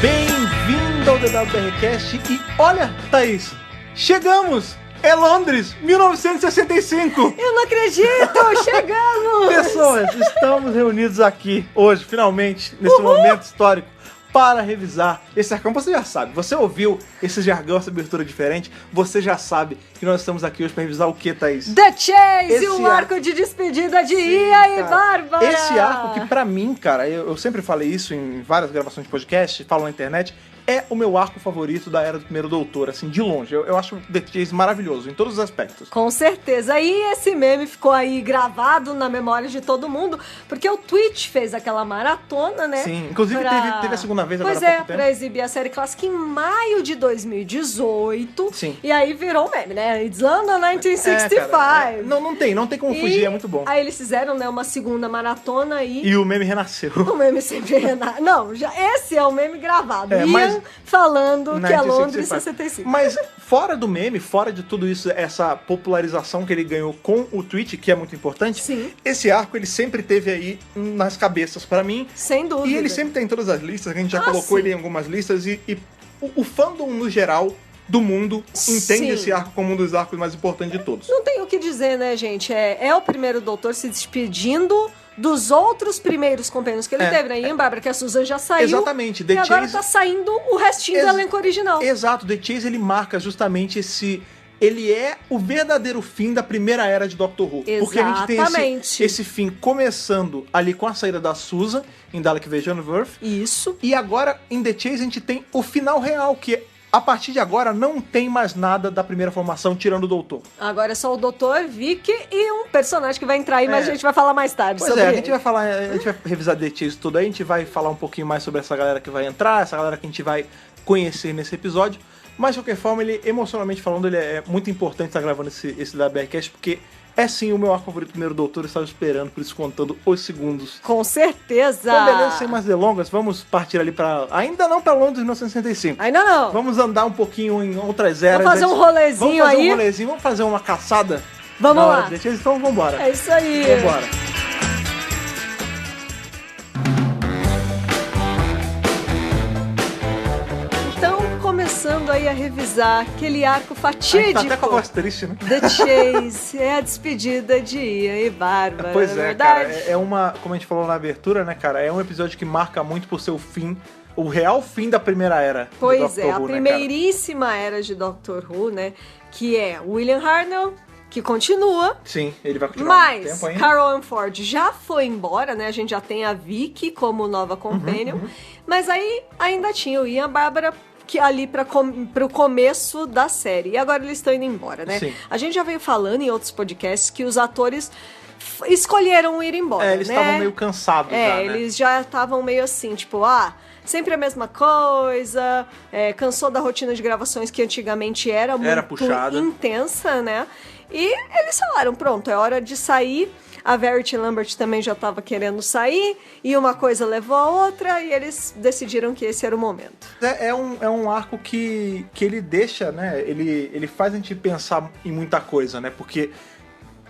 Bem-vindo ao DWBRcast e olha, Thaís, chegamos! É Londres, 1965! Eu não acredito! Chegamos! Pessoas, estamos reunidos aqui hoje, finalmente, nesse momento histórico, para revisar esse arcão. Você já sabe, você ouviu esse jargão, essa abertura diferente, você já sabe que nós estamos aqui hoje para revisar o que, Thaís? The Chase, Esse o arco de despedida de Ian e Bárbara! Esse arco que pra mim, cara, eu sempre falei isso em várias gravações de podcast, falo na internet, é o meu arco favorito da Era do Primeiro Doutor, assim, de longe. Eu acho o The Chase maravilhoso, em todos os aspectos. Com certeza. E esse meme ficou aí gravado na memória de todo mundo, porque o Twitch fez aquela maratona, né? Sim, inclusive teve a segunda vez agora há pouco tempo. Pra exibir a série clássica em maio de 2018. Sim. E aí virou um meme, né? It's London 1965. Cara, não tem como fugir, é muito bom. Aí eles fizeram, né, uma segunda maratona e o meme renasceu. O meme sempre renasce. Não, esse é o meme gravado. Mas falando que é Londres 65. Mas fora do meme, fora de tudo isso, essa popularização que ele ganhou com o Twitch, que é muito importante, sim, esse arco ele sempre teve aí nas cabeças pra mim. Sem dúvida. E ele sempre tem em todas as listas, a gente já colocou sim, ele em algumas listas, e o fandom no geral do mundo entende sim, esse arco como um dos arcos mais importantes de todos. Não tem o que dizer, né, gente? É o primeiro doutor se despedindo dos outros primeiros companheiros que ele teve, né? Ian Bárbara, que a Susan já saiu. Exatamente. The Chase... agora tá saindo o restinho do elenco original. Exato. The Chase, ele marca justamente esse... Ele é o verdadeiro fim da primeira era de Doctor Who. Exatamente. Porque a gente tem esse fim começando ali com a saída da Susan, em Dalek Invasion of Earth. Isso. E agora, em The Chase, a gente tem o final real, que a partir de agora não tem mais nada da primeira formação, tirando o Doutor. Agora é só o Doutor, Vic e um personagem que vai entrar aí, mas a gente vai falar mais tarde sobre a ele. gente vai revisar The Chase tudo aí, a gente vai falar um pouquinho mais sobre essa galera que vai entrar, essa galera que a gente vai conhecer nesse episódio. Mas, de qualquer forma, ele, emocionalmente falando, ele é muito importante estar gravando esse WBRcast, porque é sim o meu arco favorito do Primeiro Doutor, eu estava esperando, por isso contando os segundos. Com certeza! Então, beleza, sem mais delongas, vamos partir ali para... Ainda não para Londres 1965. Ainda não! Vamos andar um pouquinho em outras eras. Vamos fazer um rolezinho aí. Vamos fazer uma caçada. Vamos lá. Então, vamos embora. É isso aí. Vamos embora. Começando aí a revisar aquele arco fatídico. Tá até com a voz triste, né? The Chase, é a despedida de Ian e Bárbara. Pois é, cara, é uma, como a gente falou na abertura, né, cara, é um episódio que marca muito por seu fim, o real fim da primeira era. Pois de Doctor a Who, primeiríssima era de Doctor Who, né, que é William Hartnell, que continua. Sim, ele vai continuar um tempo ainda. Carol Ann Ford já foi embora, né? A gente já tem a Vicky como nova companion. Mas aí ainda tinha o Ian e a Bárbara que ali pro começo da série. E agora eles estão indo embora, né? Sim. A gente já veio falando em outros podcasts que os atores escolheram ir embora, eles estavam meio cansados já, né? Eles já estavam meio assim, tipo, sempre a mesma coisa, cansou da rotina de gravações que antigamente era muito puxada, intensa, né? E eles falaram, pronto, é hora de sair. A Verity Lambert também já estava querendo sair, e uma coisa levou a outra, e eles decidiram que esse era o momento. É um arco que ele deixa, né? Ele faz a gente pensar em muita coisa, né? Porque,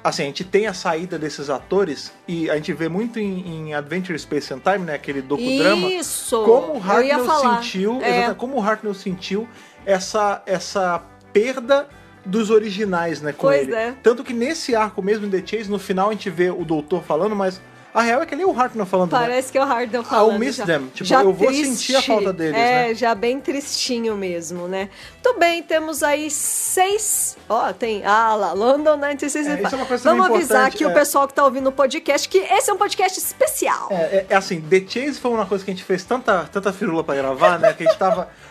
assim, a gente tem a saída desses atores, e a gente vê muito em Adventure Space and Time, né? Aquele docudrama. Isso! Como o Hartnell sentiu essa perda dos originais, né, com ele. Tanto que nesse arco mesmo, em The Chase, no final a gente vê o doutor falando, mas a real é que ele é o Hartnell falando, Parece que é o Hartnell falando. I'll miss them. Tipo, já eu vou triste, sentir a falta deles, né? Já bem tristinho mesmo, né? Muito bem, temos aí 6... tem... lá, London 1965. Isso é uma coisa Vamos avisar aqui o pessoal que tá ouvindo o podcast que esse é um podcast especial. Assim, The Chase foi uma coisa que a gente fez tanta firula pra gravar, né? Que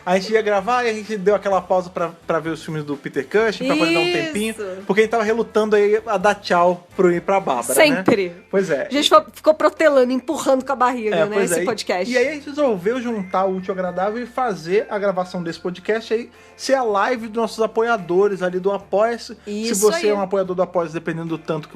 a gente ia gravar e a gente deu aquela pausa pra ver os filmes do Peter Cushing, pra poder dar um tempinho. Porque a gente tava relutando aí a dar tchau pra Bárbara, Sempre. Né? Pois é. A gente ficou protelando, empurrando com a barriga, né? Esse podcast. E aí a gente resolveu juntar o útil ao agradável e fazer a gravação desse podcast aí ser a live dos nossos apoiadores ali do Apoia-se. Se você é um apoiador do Apoia-se, dependendo do tanto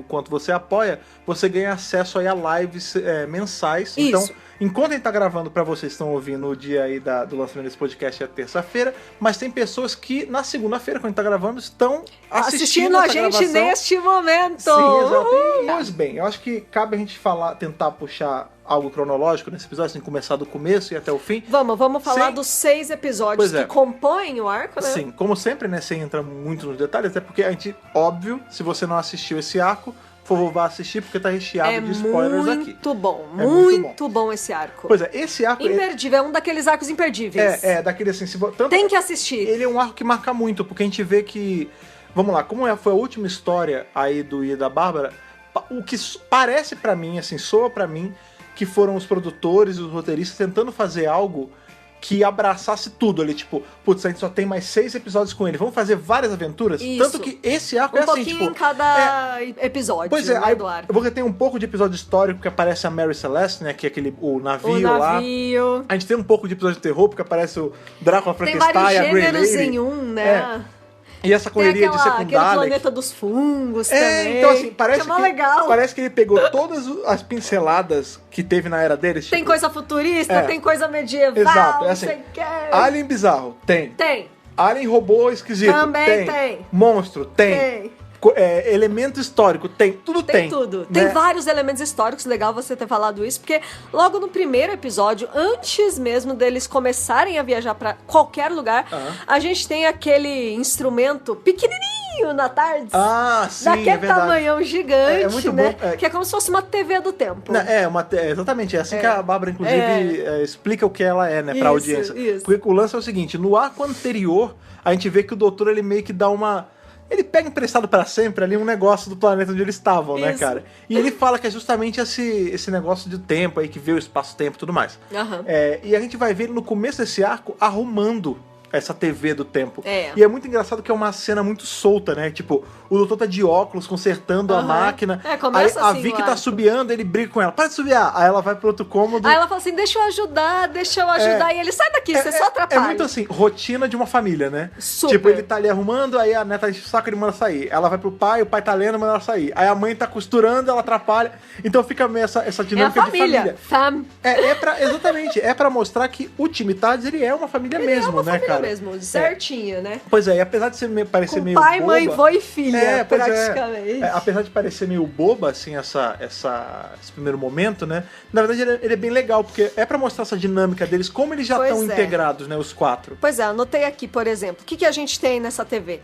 quanto você apoia, você ganha acesso aí a lives mensais. Isso. Então, enquanto a gente tá gravando pra vocês que estão ouvindo o dia aí do lançamento desse podcast é terça-feira, mas tem pessoas que na segunda-feira, quando a gente tá gravando, estão assistindo a essa gente gravação. neste momento. Sim, exato. E, pois bem, eu acho que cabe a gente tentar puxar algo cronológico nesse episódio, assim, começar do começo e até o fim. Vamos falar dos 6 episódios que compõem o arco, né? Sim, como sempre, né, sem entrar muito nos detalhes, até porque a gente, óbvio, se você não assistiu esse arco, por favor, vá assistir, porque tá recheado de spoilers aqui. Muito bom esse arco. Pois é, esse arco... Imperdível, é um daqueles arcos imperdíveis. Daquele assim... Tem que assistir. Ele é um arco que marca muito, porque a gente vê que... Vamos lá, como foi a última história aí do Ian e da Bárbara, o que parece pra mim, assim, soa pra mim, que foram os produtores e os roteiristas tentando fazer algo que abraçasse tudo ali, tipo, putz, a gente só tem mais 6 episódios com ele, vamos fazer várias aventuras? Isso. Tanto que esse arco é assim, tipo... Um pouquinho em cada episódio, pois é, né, aí, do arco. eu vou ter um pouco de episódio histórico, porque aparece a Mary Celeste, né, que é o navio lá. A gente tem um pouco de episódio de terror, porque aparece o Drácula, Frankenstein, a Grey Lady. Tem vários gêneros em um, né? E essa correria de secundária. Aquele planeta dos fungos também. Então assim, legal. Parece que ele pegou todas as pinceladas que teve na era dele. Tem coisa futurista, tem coisa medieval, exato, assim, Alien bizarro, tem. Alien robô esquisito, também tem. Monstro, tem. Elemento histórico, tudo tem. Tudo. Né? Tem vários elementos históricos, legal você ter falado isso, porque logo no primeiro episódio, antes mesmo deles começarem a viajar pra qualquer lugar, a gente tem aquele instrumento pequenininho na tarde. Sim, daquele tamanhão gigante, é muito né? bom. Que é como se fosse uma TV do tempo. Exatamente, é assim que a Bárbara, inclusive, explica o que ela é, né, pra audiência. Isso. Porque o lance é o seguinte, no arco anterior, a gente vê que o doutor, ele meio que dá uma... Ele pega emprestado pra sempre ali um negócio do planeta onde eles estavam, né, cara? E ele fala que é justamente esse negócio de tempo aí, que vê o espaço-tempo e tudo mais. E a gente vai ver ele no começo desse arco arrumando essa TV do tempo. E é muito engraçado que é uma cena muito solta, né? Tipo, o doutor tá de óculos consertando a máquina. Começa aí assim, a Vicky tá subiando, ele briga com ela. Para de subiar! Aí ela vai pro outro cômodo. Aí ela fala assim, deixa eu ajudar. E ele, sai daqui, você só atrapalha. É muito assim, rotina de uma família, né? Super. Tipo, ele tá ali arrumando, aí a neta enche o saco, ele manda sair. Ela vai pro pai, o pai tá lendo, manda ela sair. Aí a mãe tá costurando, ela atrapalha. Então fica meio essa dinâmica de família. Exatamente. É pra mostrar que o time Tardes, ele é uma família mesmo, né, cara? Mesmo, certinha, né? Pois é, e apesar de parecer meio pai, boba... mãe, vô e filha, praticamente. Apesar de parecer meio boba, assim, esse primeiro momento, né? Na verdade, ele é bem legal, porque é pra mostrar essa dinâmica deles, como eles já estão integrados, né, os 4. Pois é, anotei aqui, por exemplo, o que a gente tem nessa TV?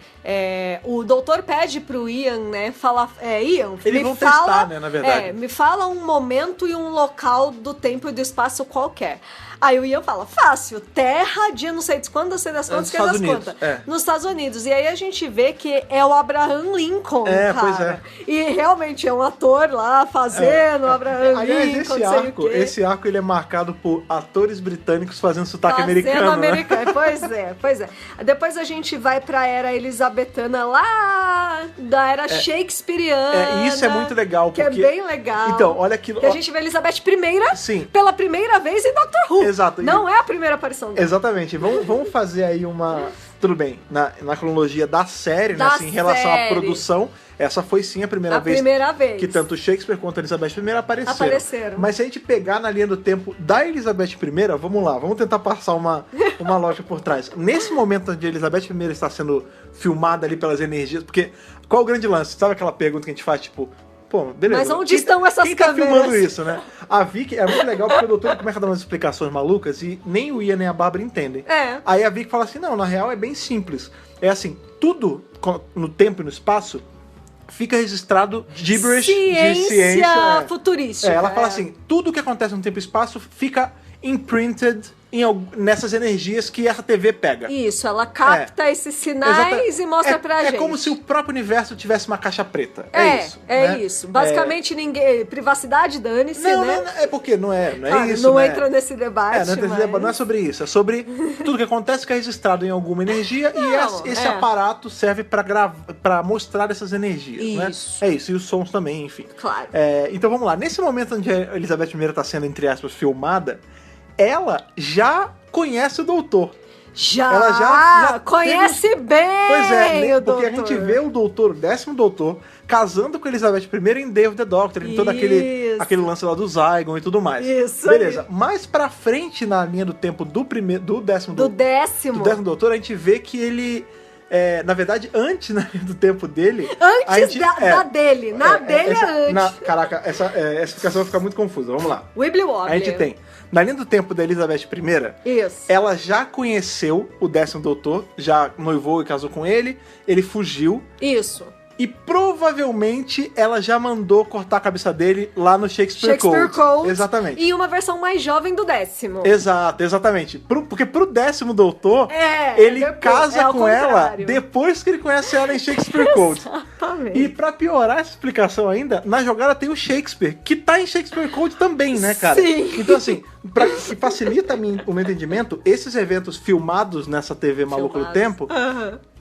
O doutor pede pro Ian, né, falar... Ian, eles vão testar, né, na verdade. Me fala um momento e um local do tempo e do espaço qualquer. Aí o Ian fala, fácil, terra, dia não sei de quando, não sei das quantas, que das quantas. Nos Estados Unidos. E aí a gente vê que é o Abraham Lincoln, cara. Pois é. E realmente é um ator lá fazendo o Abraham Lincoln, esse arco ele é marcado por atores britânicos fazendo sotaque americano, né? Pois é. Depois a gente vai pra era elizabetana lá, da era shakespeariana. E isso é muito legal, porque... Que é bem legal. Então, olha aquilo... Que a gente vê Elizabeth I pela primeira vez em Doctor Who. Exato. Não é a primeira aparição dela. Exatamente. Vamos fazer aí uma... Tudo bem, na cronologia da série, né, assim, em relação à produção, essa foi sim a primeira vez que tanto Shakespeare quanto a Elizabeth I apareceram. Mas se a gente pegar na linha do tempo da Elizabeth I, vamos lá, vamos tentar passar uma lógica por trás. Nesse momento onde a Elizabeth I está sendo filmada ali pelas energias, porque qual o grande lance? Sabe aquela pergunta que a gente faz, tipo... Pô, beleza. Mas onde estão essas câmeras? Quem tá filmando isso, né? A Vicky é muito legal porque o doutor começa a dar umas explicações malucas e nem o Ian nem a Bárbara entendem. Aí a Vicky fala assim, não, na real é bem simples. É assim, tudo no tempo e no espaço fica registrado gibberish de ciência futurística. Ela fala assim, tudo que acontece no tempo e espaço fica imprinted nessas energias que essa TV pega. Isso, ela capta esses sinais e mostra pra gente. É como se o próprio universo tivesse uma caixa preta. Isso. Basicamente, ninguém... Privacidade, dane-se, né? Não, é porque não é isso, não né? entra nesse debate, não é sobre isso. É sobre tudo que acontece que é registrado em alguma energia e esse aparato serve pra mostrar essas energias, isso. Né? É isso, e os sons também, enfim. Claro. Então vamos lá. Nesse momento onde a Elizabeth I está sendo, entre aspas, filmada, ela já conhece o doutor. Ela já conhece bem pois é, o porque doutor. a gente vê o doutor, o 10º doutor, casando com Elizabeth I em Day of the Doctor, em todo aquele Isso. aquele lance lá do Zygon e tudo mais. Isso Beleza. aí. Mais pra frente na linha do tempo do décimo Do décimo. do décimo doutor, a gente vê que ele... na verdade, antes na linha do tempo dele... Antes da dele. Na dele é antes. Caraca, essa explicação vai ficar muito confusa. Vamos lá. Wibbly Wobbly. A gente tem, na linha do tempo da Elizabeth I, Isso. ela já conheceu o décimo doutor, já noivou e casou com ele fugiu, Isso. e provavelmente ela já mandou cortar a cabeça dele lá no Shakespeare Code. Exatamente. E uma versão mais jovem do décimo. Exatamente. Porque pro décimo doutor, É, ele depois, casa ao com ela contrário. depois que ele conhece ela em Shakespeare Code. Exatamente. E pra piorar essa explicação ainda, na jogada tem o Shakespeare, que tá em Shakespeare Code também, né, cara? Sim. Então, assim, que facilita o meu entendimento, esses eventos filmados nessa TV Maluco do Tempo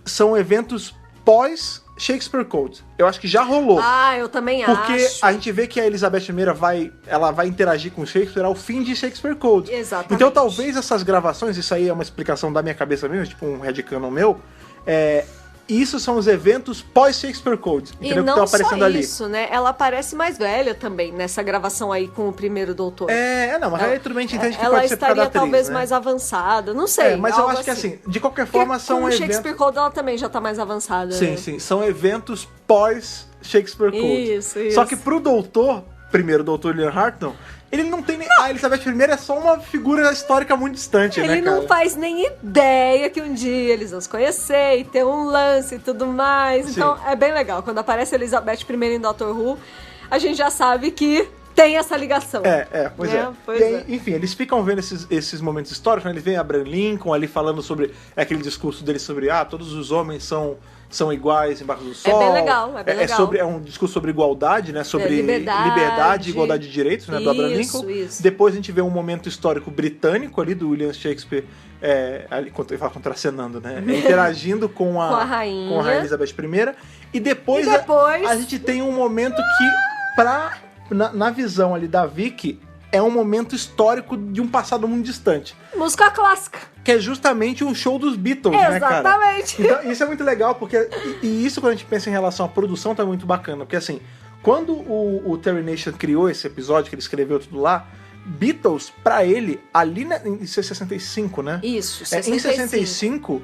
são eventos pós Shakespeare Code. Eu acho que já rolou. Ah, eu também Porque acho. a gente vê que a Elizabeth I vai interagir com o Shakespeare ao fim de Shakespeare Code. Exatamente. Então talvez essas gravações, isso aí é uma explicação da minha cabeça mesmo, tipo um headcanon meu, isso são os eventos pós-Shakespeare Code, E entendeu? Que não estão aparecendo só ali. isso, né? Ela parece mais velha também nessa gravação aí com o primeiro doutor. Não, mas aí tudo bem, a gente entende que Ela pode ser por causa da estaria atriz, talvez né? mais avançada, não sei. Mas eu algo acho que assim, de qualquer forma Porque são com o eventos... Shakespeare Code ela também já tá mais avançada. Sim, né? sim, são eventos pós-Shakespeare Code. Isso. Só que pro primeiro doutor William Hartnell, ele não tem nem... A Elizabeth I é só uma figura histórica muito distante, né, Ele cara? não faz nem ideia que um dia eles vão se conhecer e ter um lance e tudo mais. Sim. Então é bem legal. Quando aparece a Elizabeth I em Doctor Who, a gente já sabe que tem essa ligação. Pois É, é. pois E aí, é. enfim, eles ficam vendo esses momentos históricos, né? Eles veem Abraham Lincoln ali falando sobre aquele discurso dele sobre todos os homens são iguais embaixo do sol. bem legal, é bem legal. É um discurso sobre igualdade, né? Sobre liberdade e igualdade de direitos, né? Do Abraham Lincoln. Isso. Depois a gente vê um momento histórico britânico ali do William Shakespeare, ali, ele fala contracenando, né? Interagindo com a rainha Elizabeth I. E depois a gente tem um momento que, na visão ali da Vicky, é um momento histórico de um passado muito distante. Música clássica. Que é justamente um show dos Beatles, né, cara? Exatamente. Então, isso é muito legal, porque... E isso, quando a gente pensa em relação à produção, tá muito bacana. Porque, assim, quando o Terry Nation criou esse episódio, que ele escreveu tudo lá, Beatles, pra ele, ali em 65, né? Isso, Em 65...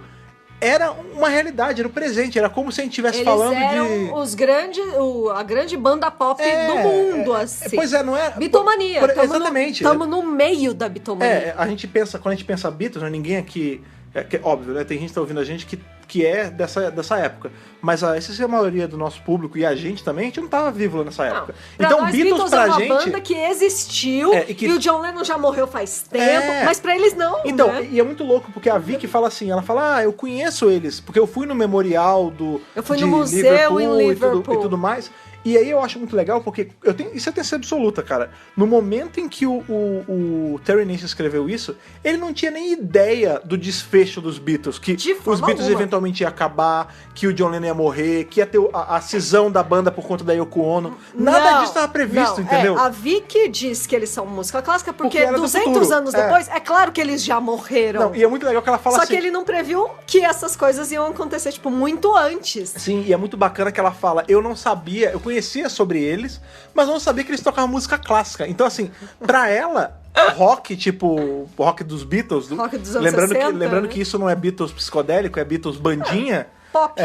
era uma realidade, era o presente, era como se a gente estivesse falando eram a grande banda pop do mundo, assim. Pois é, não é? Bitomania. Exatamente. Estamos no meio da bitomania. Quando a gente pensa Beatles, né, ninguém aqui... óbvio, né? Tem gente que tá ouvindo a gente que é dessa época. Mas essa é a maioria do nosso público e a gente também, a gente não tava vivo lá nessa época. Então, nós, Beatles pra é uma gente... banda que existiu e o John Lennon já morreu faz tempo, mas pra eles não, Então, né? e é muito louco, porque a Vicky fala assim, ela fala, eu conheço eles, porque eu fui no memorial Eu fui no museu em Liverpool. E tudo mais. E aí eu acho muito legal, porque isso é certeza absoluta, cara. No momento em que o Terry Nation escreveu isso, ele não tinha nem ideia do desfecho dos Beatles, que os Beatles eventualmente iam acabar, que o John Lennon ia morrer, que ia ter a cisão da banda por conta da Yoko Ono. Nada disso estava previsto, entendeu? A Vicky diz que eles são música clássica porque 200 futuro. anos depois, é claro que eles já morreram. Não, e é muito legal que ela fala Só assim... que ele não previu que essas coisas iam acontecer, tipo, muito antes. Sim, e é muito bacana que ela fala, eu não sabia, eu conhecia sobre eles, mas não sabia que eles tocavam música clássica. Então, assim, pra ela, rock, tipo, rock dos Beatles, rock dos anos 60, lembrando que isso não é Beatles psicodélico, é Beatles bandinha, pop.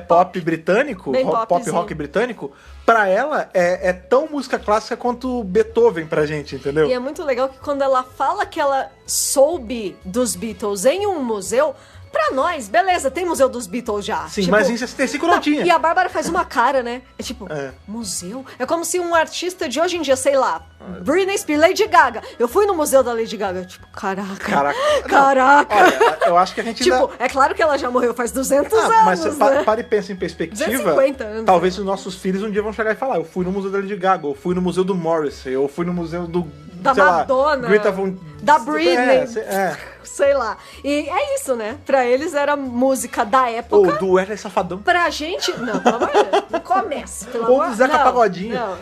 Pop britânico, pop popzinho. rock britânico, pra ela é tão música clássica quanto Beethoven pra gente, entendeu? E é muito legal que quando ela fala que ela soube dos Beatles em um museu, pra nós, beleza, tem museu dos Beatles já. Sim, mas em 65 não tinha. E a Bárbara faz uma cara, né? É tipo, museu? É como se um artista de hoje em dia, sei lá, Britney Spears, Lady Gaga. Eu fui no museu da Lady Gaga, tipo, caraca. Não, olha, eu acho que a gente tipo, é claro que ela já morreu faz 200 anos, mas você né? para e pensa em perspectiva. 250 anos. Talvez os nossos filhos um dia vão chegar e falar, eu fui no museu da Lady Gaga, eu fui no museu do Morrissey, eu fui no museu da Madonna, da Britney, sei lá. E é isso, né? Pra eles era música da época. Ou do Wesley Safadão. Pra gente, não, pelo amor de Deus, não começa. Ou do Zeca Pagodinho. Não.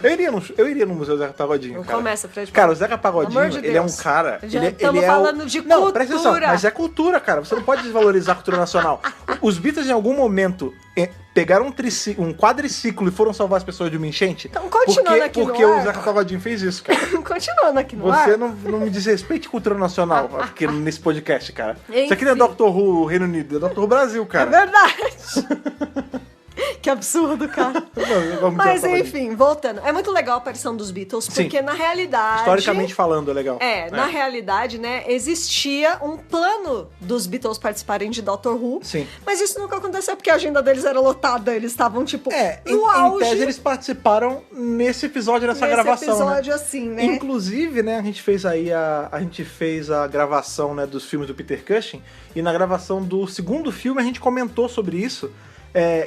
Eu iria no museu do Zeca Pagodinho, Não cara. começa, Fred. Cara, o Zeca Pagodinho, de ele é um cara... Estamos falando de cultura. Não, presta atenção, mas é cultura, cara. Você não pode desvalorizar a cultura nacional. Os Beatles, em algum momento, pegaram um quadriciclo e foram salvar as pessoas de uma enchente? Então, continuando aqui porque no o ar. Zeca Pagodinho fez isso, cara. Continuando aqui no ar. Você não me desrespeite cultura nacional aqui nesse podcast, cara. Enfim. Isso aqui não é Dr. Who Reino Unido, é Dr. Who Brasil, É cara. verdade. Que absurdo, cara. Vamos Mas dizer, enfim, voltando. É muito legal a aparição dos Beatles, Sim. porque na realidade... historicamente falando, é legal. Na realidade, né, existia um plano dos Beatles participarem de Doctor Who. Sim. Mas isso nunca aconteceu porque a agenda deles era lotada. Eles estavam, tipo, Em no auge. tese eles participaram nesse episódio, nessa nesse gravação, episódio, né? assim, né? Inclusive, né, a gente fez a gravação, né, dos filmes do Peter Cushing, e na gravação do segundo filme a gente comentou sobre isso,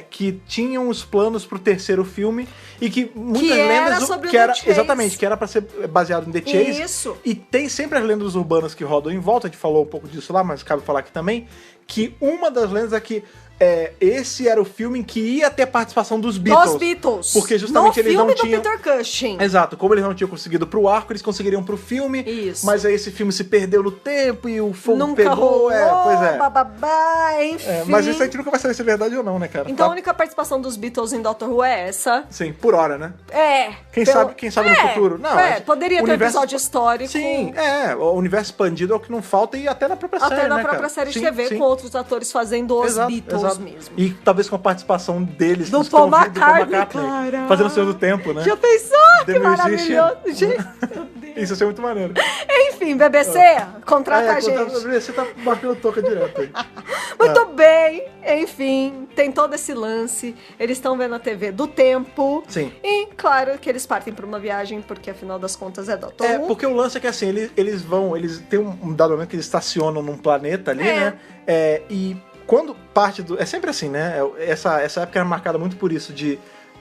que tinham os planos pro terceiro filme e que muitas era lendas sobre o que era The Chase. exatamente, que era pra ser baseado em The Chase. Isso. E tem sempre as lendas urbanas que rodam em volta, a gente falou um pouco disso lá, mas cabe falar aqui também, que uma das lendas é que esse era o filme em que ia ter participação dos Beatles. Dos Beatles. Porque justamente no eles não filme tinham... do Peter Cushing. Exato, como eles não tinham conseguido pro arco, eles conseguiriam pro filme. Isso. Mas aí esse filme se perdeu no tempo e o fogo Nunca pegou. rolou, Pois é. bababá, enfim. Mas isso a gente nunca vai saber se é verdade ou não, né, cara? Então a Tá- única participação dos Beatles em Doctor Who é essa. Sim, por hora, né? Quem sabe no futuro? Não, poderia ter um universo- episódio histórico. Sim, o universo expandido é o que não falta e até na própria série, Até na né, própria cara? série de Sim, TV, sim. com outros atores fazendo os Exato, Beatles exato. mesmo. E talvez com a participação deles, Do que Paul estão ouvindo, McCartney, cara. fazendo o Senhor do Tempo, né? Já pensou? The Que Musician. maravilhoso. Gente, meu Deus. Isso ia ser muito maneiro. Enfim, BBC, contrata a gente. Você tá marcando toca direto aí. Muito bem, enfim, tem todo esse lance. Eles estão vendo a TV do tempo. Sim. E claro que eles partem pra uma viagem, porque afinal das contas é Doctor Who. Porque o lance é que assim, eles têm um dado momento que eles estacionam num planeta ali, né? E quando parte do. É sempre assim, né? Essa época era marcada muito por isso, de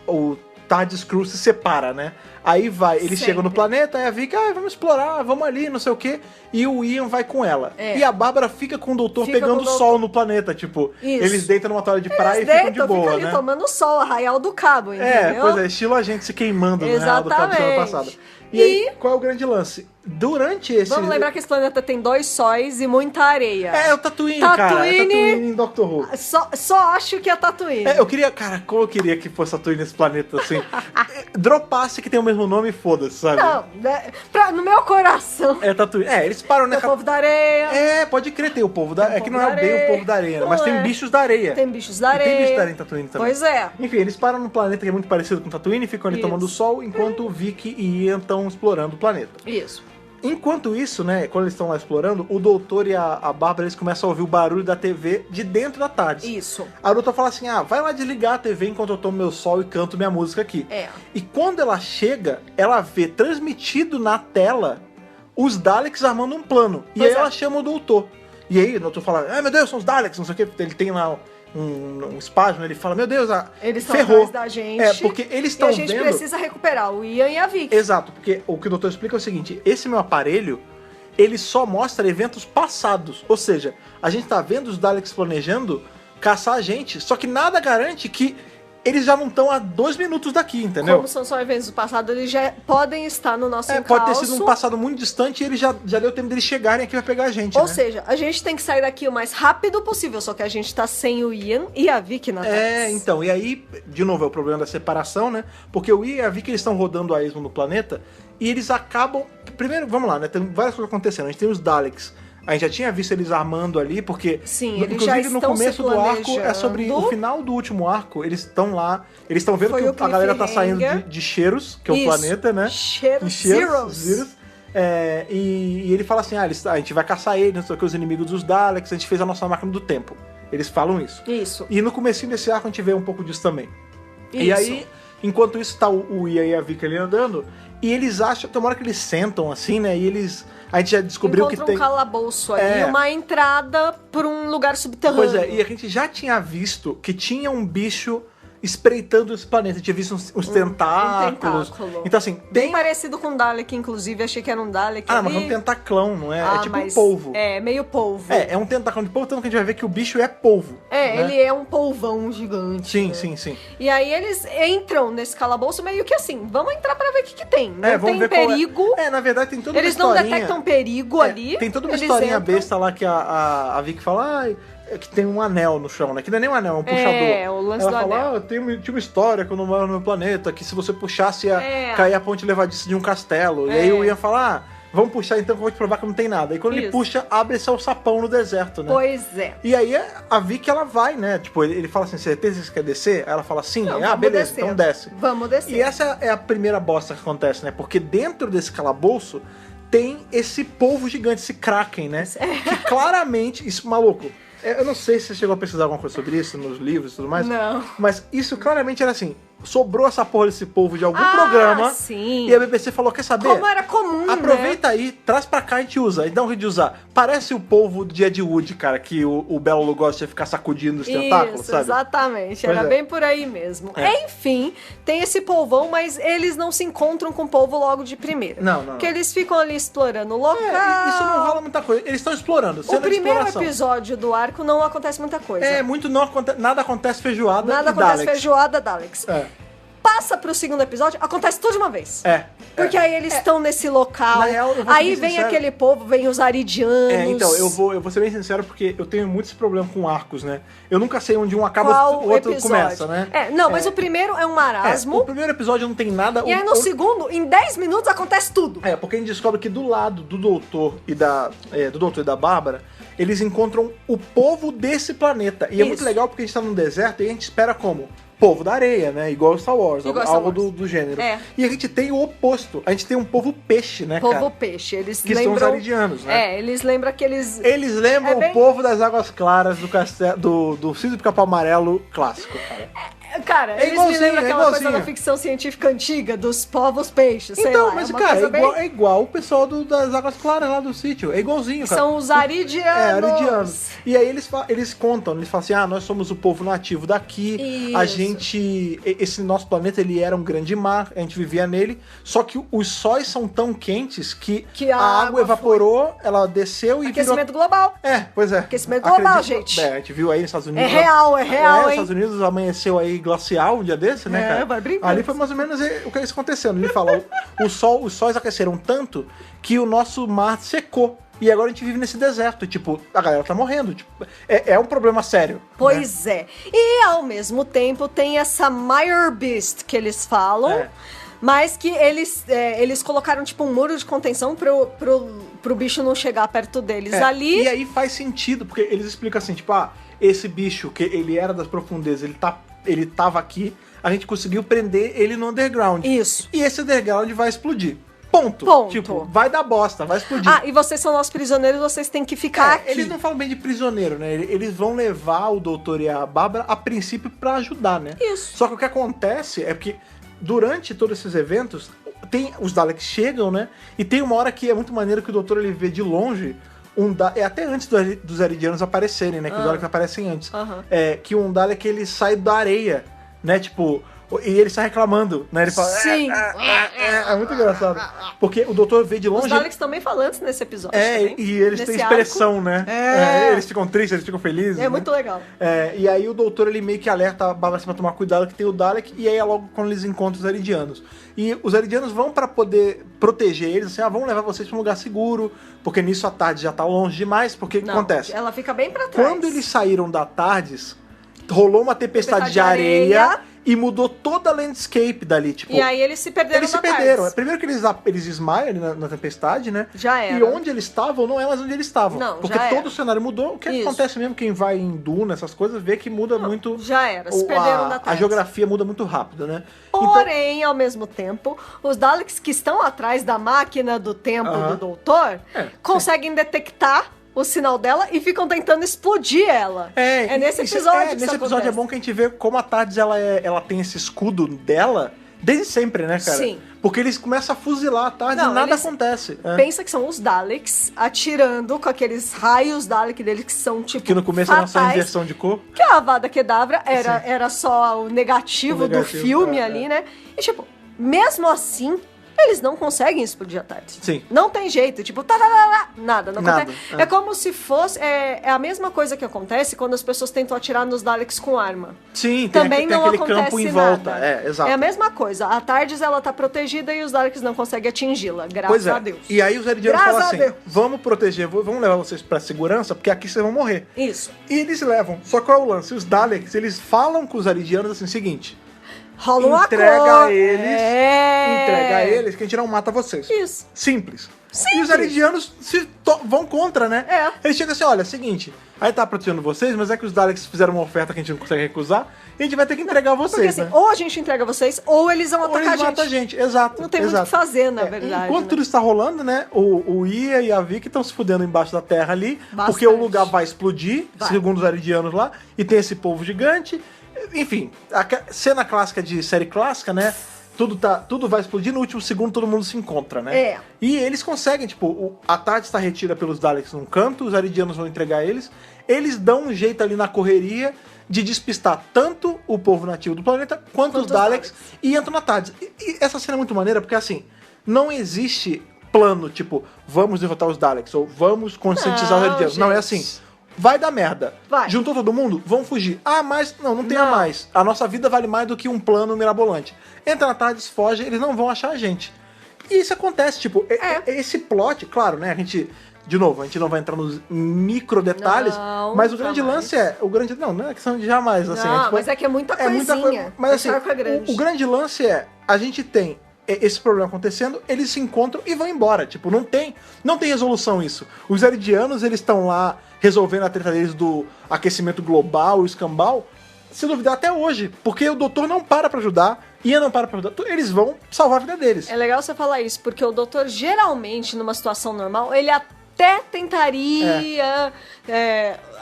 o TARDIS Crew se separa, né? Aí eles Sempre. chegam no planeta, aí a Vicky, vamos explorar, vamos ali, não sei o quê. E o Ian vai com ela. É. E a Bárbara fica com o doutor Fica pegando com o doutor. sol no planeta, tipo. Isso. Eles deitam numa toalha de praia Eles e ficam de deitam, boa, ficam ali né? tomando sol, Arraial do Cabo, entendeu? Pois é, estilo a gente se queimando no Real do Cabo semana passada. E aí, qual é o grande lance? Durante esse... Vamos lembrar que esse planeta tem 2 sóis e muita areia. É o Tatooine, cara. É Tatooine em Doctor Who. Só acho que é Tatooine. Eu queria, cara, como eu queria que fosse Tatooine nesse planeta, assim. Dropasse que tem o mesmo nome e foda-se, sabe? Não, né, no meu coração. É Tatooine. Eles param, né? Tem o povo da areia. Pode crer, tem o povo da... Tem o É que povo não é da bem areia. o povo da areia, né? Não Mas tem é. bichos da areia. Tem bichos da E tem areia. bichos da areia em Tatooine também. Pois é. Enfim, eles param num planeta que é muito parecido com Tatooine, ficam ali Isso. tomando sol, enquanto o Vicky e Ian estão explorando o planeta. Isso. Enquanto isso, né, quando eles estão lá explorando, o doutor e a Bárbara, eles começam a ouvir o barulho da TV de dentro da TARDIS. Isso. A doutora fala assim, vai lá desligar a TV enquanto eu tomo meu sol e canto minha música aqui. E quando ela chega, ela vê transmitido na tela os Daleks armando um plano. E Pois aí é. ela chama o doutor. E aí o doutor fala, meu Deus, são os Daleks, não sei o que. Ele tem lá um espasmo, ele fala, meu Deus, Eles estão ferrou. atrás da gente. Porque eles E estão a gente vendo... precisa recuperar o Ian e a Vicky. Exato, porque o que o doutor explica é o seguinte, esse meu aparelho, ele só mostra eventos passados. Ou seja, a gente tá vendo os Daleks planejando caçar a gente, só que nada garante que eles já não estão a 2 minutos daqui, entendeu? Como são só eventos do passado, eles já podem estar no nosso encalço. Pode ter sido um passado muito distante e ele já deu tempo deles chegarem aqui pra pegar a gente, Ou né? seja, a gente tem que sair daqui o mais rápido possível, só que a gente tá sem o Ian e a Vicky na TARDIS. Então, e aí, de novo, é o problema da separação, né? Porque o Ian e a Vicky, eles estão rodando a esmo no planeta e eles acabam... Primeiro, vamos lá, né? Tem várias coisas acontecendo. A gente tem os Daleks. A gente já tinha visto eles armando ali, porque... Sim, eles inclusive, já no estão começo se do arco, é sobre planejando. o final do último arco, eles estão lá, eles estão vendo Foi que o a galera tá saindo cliffhanger. de Cheiros, que é o Isso. planeta, né? Cheiros, Zeros. Zeros. E ele fala assim, a gente vai caçar eles, não sei o que, os inimigos dos Daleks, a gente fez a nossa máquina do tempo. Eles falam isso. Isso. E no comecinho desse arco a gente vê um pouco disso também. Isso. E aí, enquanto isso, tá o Ian e a Vicky ali andando, e eles acham, tem uma hora que eles sentam assim, né, e eles... A gente já descobriu Encontra que tem... um calabouço ali, uma entrada por um lugar subterrâneo. Pois é, e a gente já tinha visto que tinha um bicho espreitando esse planeta. Tinha visto uns tentáculos. Um tentáculo. Então, assim, Bem parecido com um Dalek, inclusive. Achei que era um Dalek ali. mas é um tentaclão, não é? É tipo um mas polvo. É, meio polvo. É um tentáculo de polvo, tanto que a gente vai ver que o bicho é polvo. né? Ele é um polvão gigante. Sim, né? sim. E aí eles entram nesse calabouço meio que assim, vamos entrar pra ver o que tem. Não Vamos tem ver qual perigo. Na verdade tem toda Eles uma não historinha. detectam perigo ali. Tem toda uma eles historinha entram. besta lá que a Vicky fala, que tem um anel no chão, né? Que não é nem um anel, é um puxador. É, o lance ela do fala, anel. tinha uma história quando eu moro no meu planeta, que se você puxasse ia cair a ponte levadiça de um castelo. E aí o Ian fala, vamos puxar então que eu vou te provar que não tem nada. E quando ele puxa, abre esse alçapão no deserto, né? Pois é. E aí a Vicky, ela vai, né? Tipo, ele fala assim, certeza que você quer descer? Aí ela fala, sim. Não, Beleza, descendo. então desce. Vamos descer. E essa é a primeira bosta que acontece, né? Porque dentro desse calabouço tem esse polvo gigante, esse Kraken, né? Que claramente, isso, maluco, eu não sei se você chegou a pesquisar alguma coisa sobre isso nos livros e tudo mais. Não. Mas isso claramente era assim, sobrou essa porra desse polvo de algum programa. Sim. E a BBC falou, quer saber? Como era comum, aproveita aí, traz pra cá e a gente usa. E dá um jeito de usar. Parece o polvo de Ed Wood, cara, que o Belo Lugosi ia ficar sacudindo os tentáculos, sabe? Exatamente. Pois Era é. bem por aí mesmo. Enfim, tem esse polvão, mas eles não se encontram com o polvo logo de primeira. Não. Porque eles ficam ali explorando o local. Isso não rola muita coisa. Eles estão explorando. O cena de primeiro exploração. episódio do arco não acontece muita coisa. Nada acontece feijoada Nada e acontece Daleks. feijoada, Daleks. É. Passa pro segundo episódio, acontece tudo de uma vez. Porque aí eles estão nesse local. Na real, eu vou ser aí bem vem sincero. aquele povo, vem os aridianos. Então, eu vou ser bem sincero porque eu tenho muito esse problema com arcos, né? Eu nunca sei onde um acaba Qual o outro episódio? começa, né? Mas o primeiro é um marasmo. O primeiro episódio não tem nada. E aí no segundo, em 10 minutos, acontece tudo. Porque a gente descobre que do lado do doutor e da Bárbara, eles encontram o povo desse planeta. E é muito legal porque a gente tá num deserto e a gente espera como? Povo da areia, né? Igual Star Wars, algo do gênero. E a gente tem o oposto. A gente tem um povo peixe, né, cara? Povo peixe. Eles que lembram... são os aridianos, né? Eles lembram que eles... Eles lembram o povo das Águas Claras do castelo do Sítio do Capão Amarelo clássico, cara. Cara, eles me lembram aquela coisa da ficção científica antiga, dos povos peixes, sei lá. Mas, é uma cara, coisa é igual o pessoal das Águas Claras lá do sítio. É igualzinho, cara. São os aridianos. Aridianos. E aí eles contam, eles falam assim, nós somos o povo nativo daqui, Isso. a gente... Esse nosso planeta, ele era um grande mar, a gente vivia nele, só que os sóis são tão quentes que a água evaporou, ela desceu e aquecimento global. Pois é. Aquecimento global, gente. A gente viu aí nos Estados Unidos. É real, hein? Nos Estados Unidos amanheceu aí glacial um dia desse, né, cara? Vai brincar. Ali foi mais ou menos o que está acontecendo. Ele fala, os sóis aqueceram tanto que o nosso mar secou. E agora a gente vive nesse deserto. Tipo, a galera tá morrendo. Tipo, é um problema sério. Pois é. E ao mesmo tempo tem essa Mire Beast que eles falam. Mas que eles colocaram tipo um muro de contenção pro bicho não chegar perto deles ali. E aí faz sentido, porque eles explicam assim, tipo, esse bicho que ele era das profundezas, ele tava aqui, a gente conseguiu prender ele no underground. Isso. E esse underground vai explodir. Ponto. Tipo, vai dar bosta, vai explodir. E vocês são nossos prisioneiros, vocês têm que ficar aqui. Eles não falam bem de prisioneiro, né? Eles vão levar o doutor e a Bárbara a princípio pra ajudar, né? Isso. Só que o que acontece é que durante todos esses eventos, os Daleks chegam, né? E tem uma hora que é muito maneiro que o doutor ele vê de longe até antes dos Aridianos aparecerem, né? Que os Daleks aparecem antes. Que um Dalek ele sai da areia, né? Tipo, e ele sai reclamando, né? Ele fala. Sim. É muito engraçado. Porque o doutor vê de longe. Os Daleks também falantes nesse episódio. E eles têm expressão, arco. né? Eles ficam tristes, eles ficam felizes. É muito legal. E aí o doutor ele meio que alerta a Bárbara pra tomar cuidado que tem o Dalek, e aí é logo quando eles encontram os Aridianos. E os Aridianos vão pra poder proteger eles, assim, vamos levar vocês pra um lugar seguro, porque nisso a Tardes já tá longe demais, porque o que acontece? Ela fica bem pra trás. Quando eles saíram da Tardes, rolou uma tempestade de areia e mudou toda a landscape dali, tipo... E aí eles se perderam Eles se perderam. Primeiro que eles desmaiam ali na tempestade, né? Já era. E onde eles estavam não é mais onde eles estavam. Não, porque já todo era. o cenário mudou. O que acontece mesmo, quem vai em Duna, essas coisas, vê que muda muito... Já era, se perderam da A Tardes. geografia muda muito rápido, né? Porém, ao mesmo tempo, os Daleks que estão atrás da máquina do tempo do doutor conseguem detectar o sinal dela e ficam tentando explodir ela. É nesse episódio que nesse isso episódio acontece. é bom que a gente vê como a Tardes ela tem esse escudo dela desde sempre, né, cara? Sim. Porque eles começam a fuzilar a Tardes e nada acontece. Pensa que são os Daleks atirando com aqueles raios Dalek deles que são tipo Que no começo era só inversão de cor. Que a Avada Kedavra era só o negativo do filme ali, né? E tipo, mesmo assim, Eles não conseguem explodir a Tardes. Sim. Não tem jeito. Tipo, nada. Não Nada, acontece. É como se fosse... É a mesma coisa que acontece quando as pessoas tentam atirar nos Daleks com arma. Sim, Também tem não aquele acontece campo em nada. volta. É, exato. É a mesma coisa. A Tardes, ela tá protegida e os Daleks não conseguem atingi-la. Pois Graças é. a Deus. E aí os Eridianos Graças falam a assim, Deus. vamos proteger, vamos levar vocês pra segurança, porque aqui vocês vão morrer. Isso. E eles levam. Só qual é o lance? Os Daleks, eles falam com os Aridianos assim, seguinte... Rola um Entrega acordo. a eles que a gente não mata vocês. Isso. Simples. Simples. E os Aridianos vão contra, né? É. Eles chegam assim, olha, seguinte, aí tá protegendo vocês, mas é que os Daleks fizeram uma oferta que a gente não consegue recusar, e a gente vai ter que entregar Porque vocês, assim, né? ou a gente entrega vocês, ou eles vão Ou atacar eles a gente. matam a gente, exato. Não tem muito o exato. que fazer, na verdade. Enquanto né? tudo está rolando, né? O Ia e a Vicky estão se fudendo embaixo da terra ali, Bastante. porque o lugar vai explodir, Vai. segundo os Aridianos lá, e tem esse povo gigante. Enfim, a cena clássica de série clássica, né? Tudo vai explodir, no último segundo todo mundo se encontra, né? É. E eles conseguem, tipo, a Tarde está retida pelos Daleks num canto, os Aridianos vão entregar eles dão um jeito ali na correria de despistar tanto o povo nativo do planeta quanto os Daleks e entram na Tarde. E essa cena é muito maneira porque, assim, não existe plano, tipo, vamos derrotar os Daleks ou vamos conscientizar os Aridianos. Não, é assim. Vai dar merda. Vai. Juntou todo mundo? Vão fugir. Ah, mas não tem a Não. mais. A nossa vida vale mais do que um plano mirabolante. Entra na Tarde, foge, eles não vão achar a gente. E isso acontece, tipo, esse plot, claro, né? A gente não vai entrar nos micro detalhes, Não, mas o grande jamais. lance é. Não é questão de jamais, assim. Não, tipo, mas é que é muita coisinha. coisa. Mas Esse assim, arco é grande. o grande lance é, a gente tem esse problema acontecendo, eles se encontram e vão embora. Tipo, não tem resolução isso. Os Aridianos, eles estão lá resolvendo a treta deles do aquecimento global, o escambau, se duvidar até hoje, porque o doutor não para pra ajudar, Ian não para pra ajudar, eles vão salvar a vida deles. É legal você falar isso, porque o doutor, geralmente, numa situação normal, ele até tentaria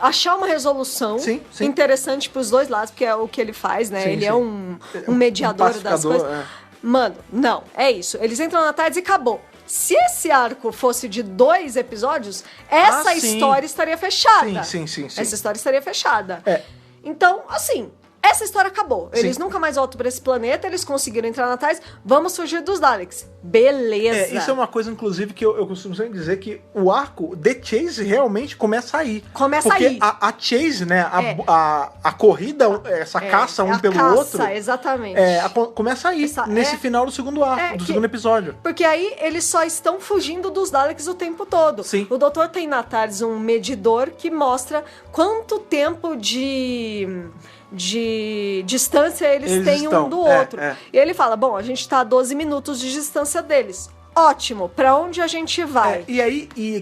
achar uma resolução Sim. interessante pros dois lados, porque é o que ele faz, né? Sim, ele sim. é um mediador das pacificador, coisas. Mano, não, é isso. Eles entram na Tarde e acabou. Se esse arco fosse de 2 episódios, essa sim. história estaria fechada. Sim. Essa história estaria fechada. É. Então, assim, essa história acabou. Eles Sim. nunca mais voltam pra esse planeta, eles conseguiram entrar na Tarde, vamos fugir dos Daleks. Beleza. Isso é uma coisa, inclusive, que eu costumo sempre dizer que o arco The Chase realmente começa aí. Começa porque aí. a Chase, né, a corrida, essa caça um a pelo caça, outro, exatamente. começa aí, nesse final do segundo arco, do segundo episódio. Porque aí eles só estão fugindo dos Daleks o tempo todo. Sim. O doutor tem na Tardes um medidor que mostra quanto tempo de distância eles têm estão. um do outro. E ele fala, bom, a gente tá a 12 minutos de distância deles. Ótimo, pra onde a gente vai?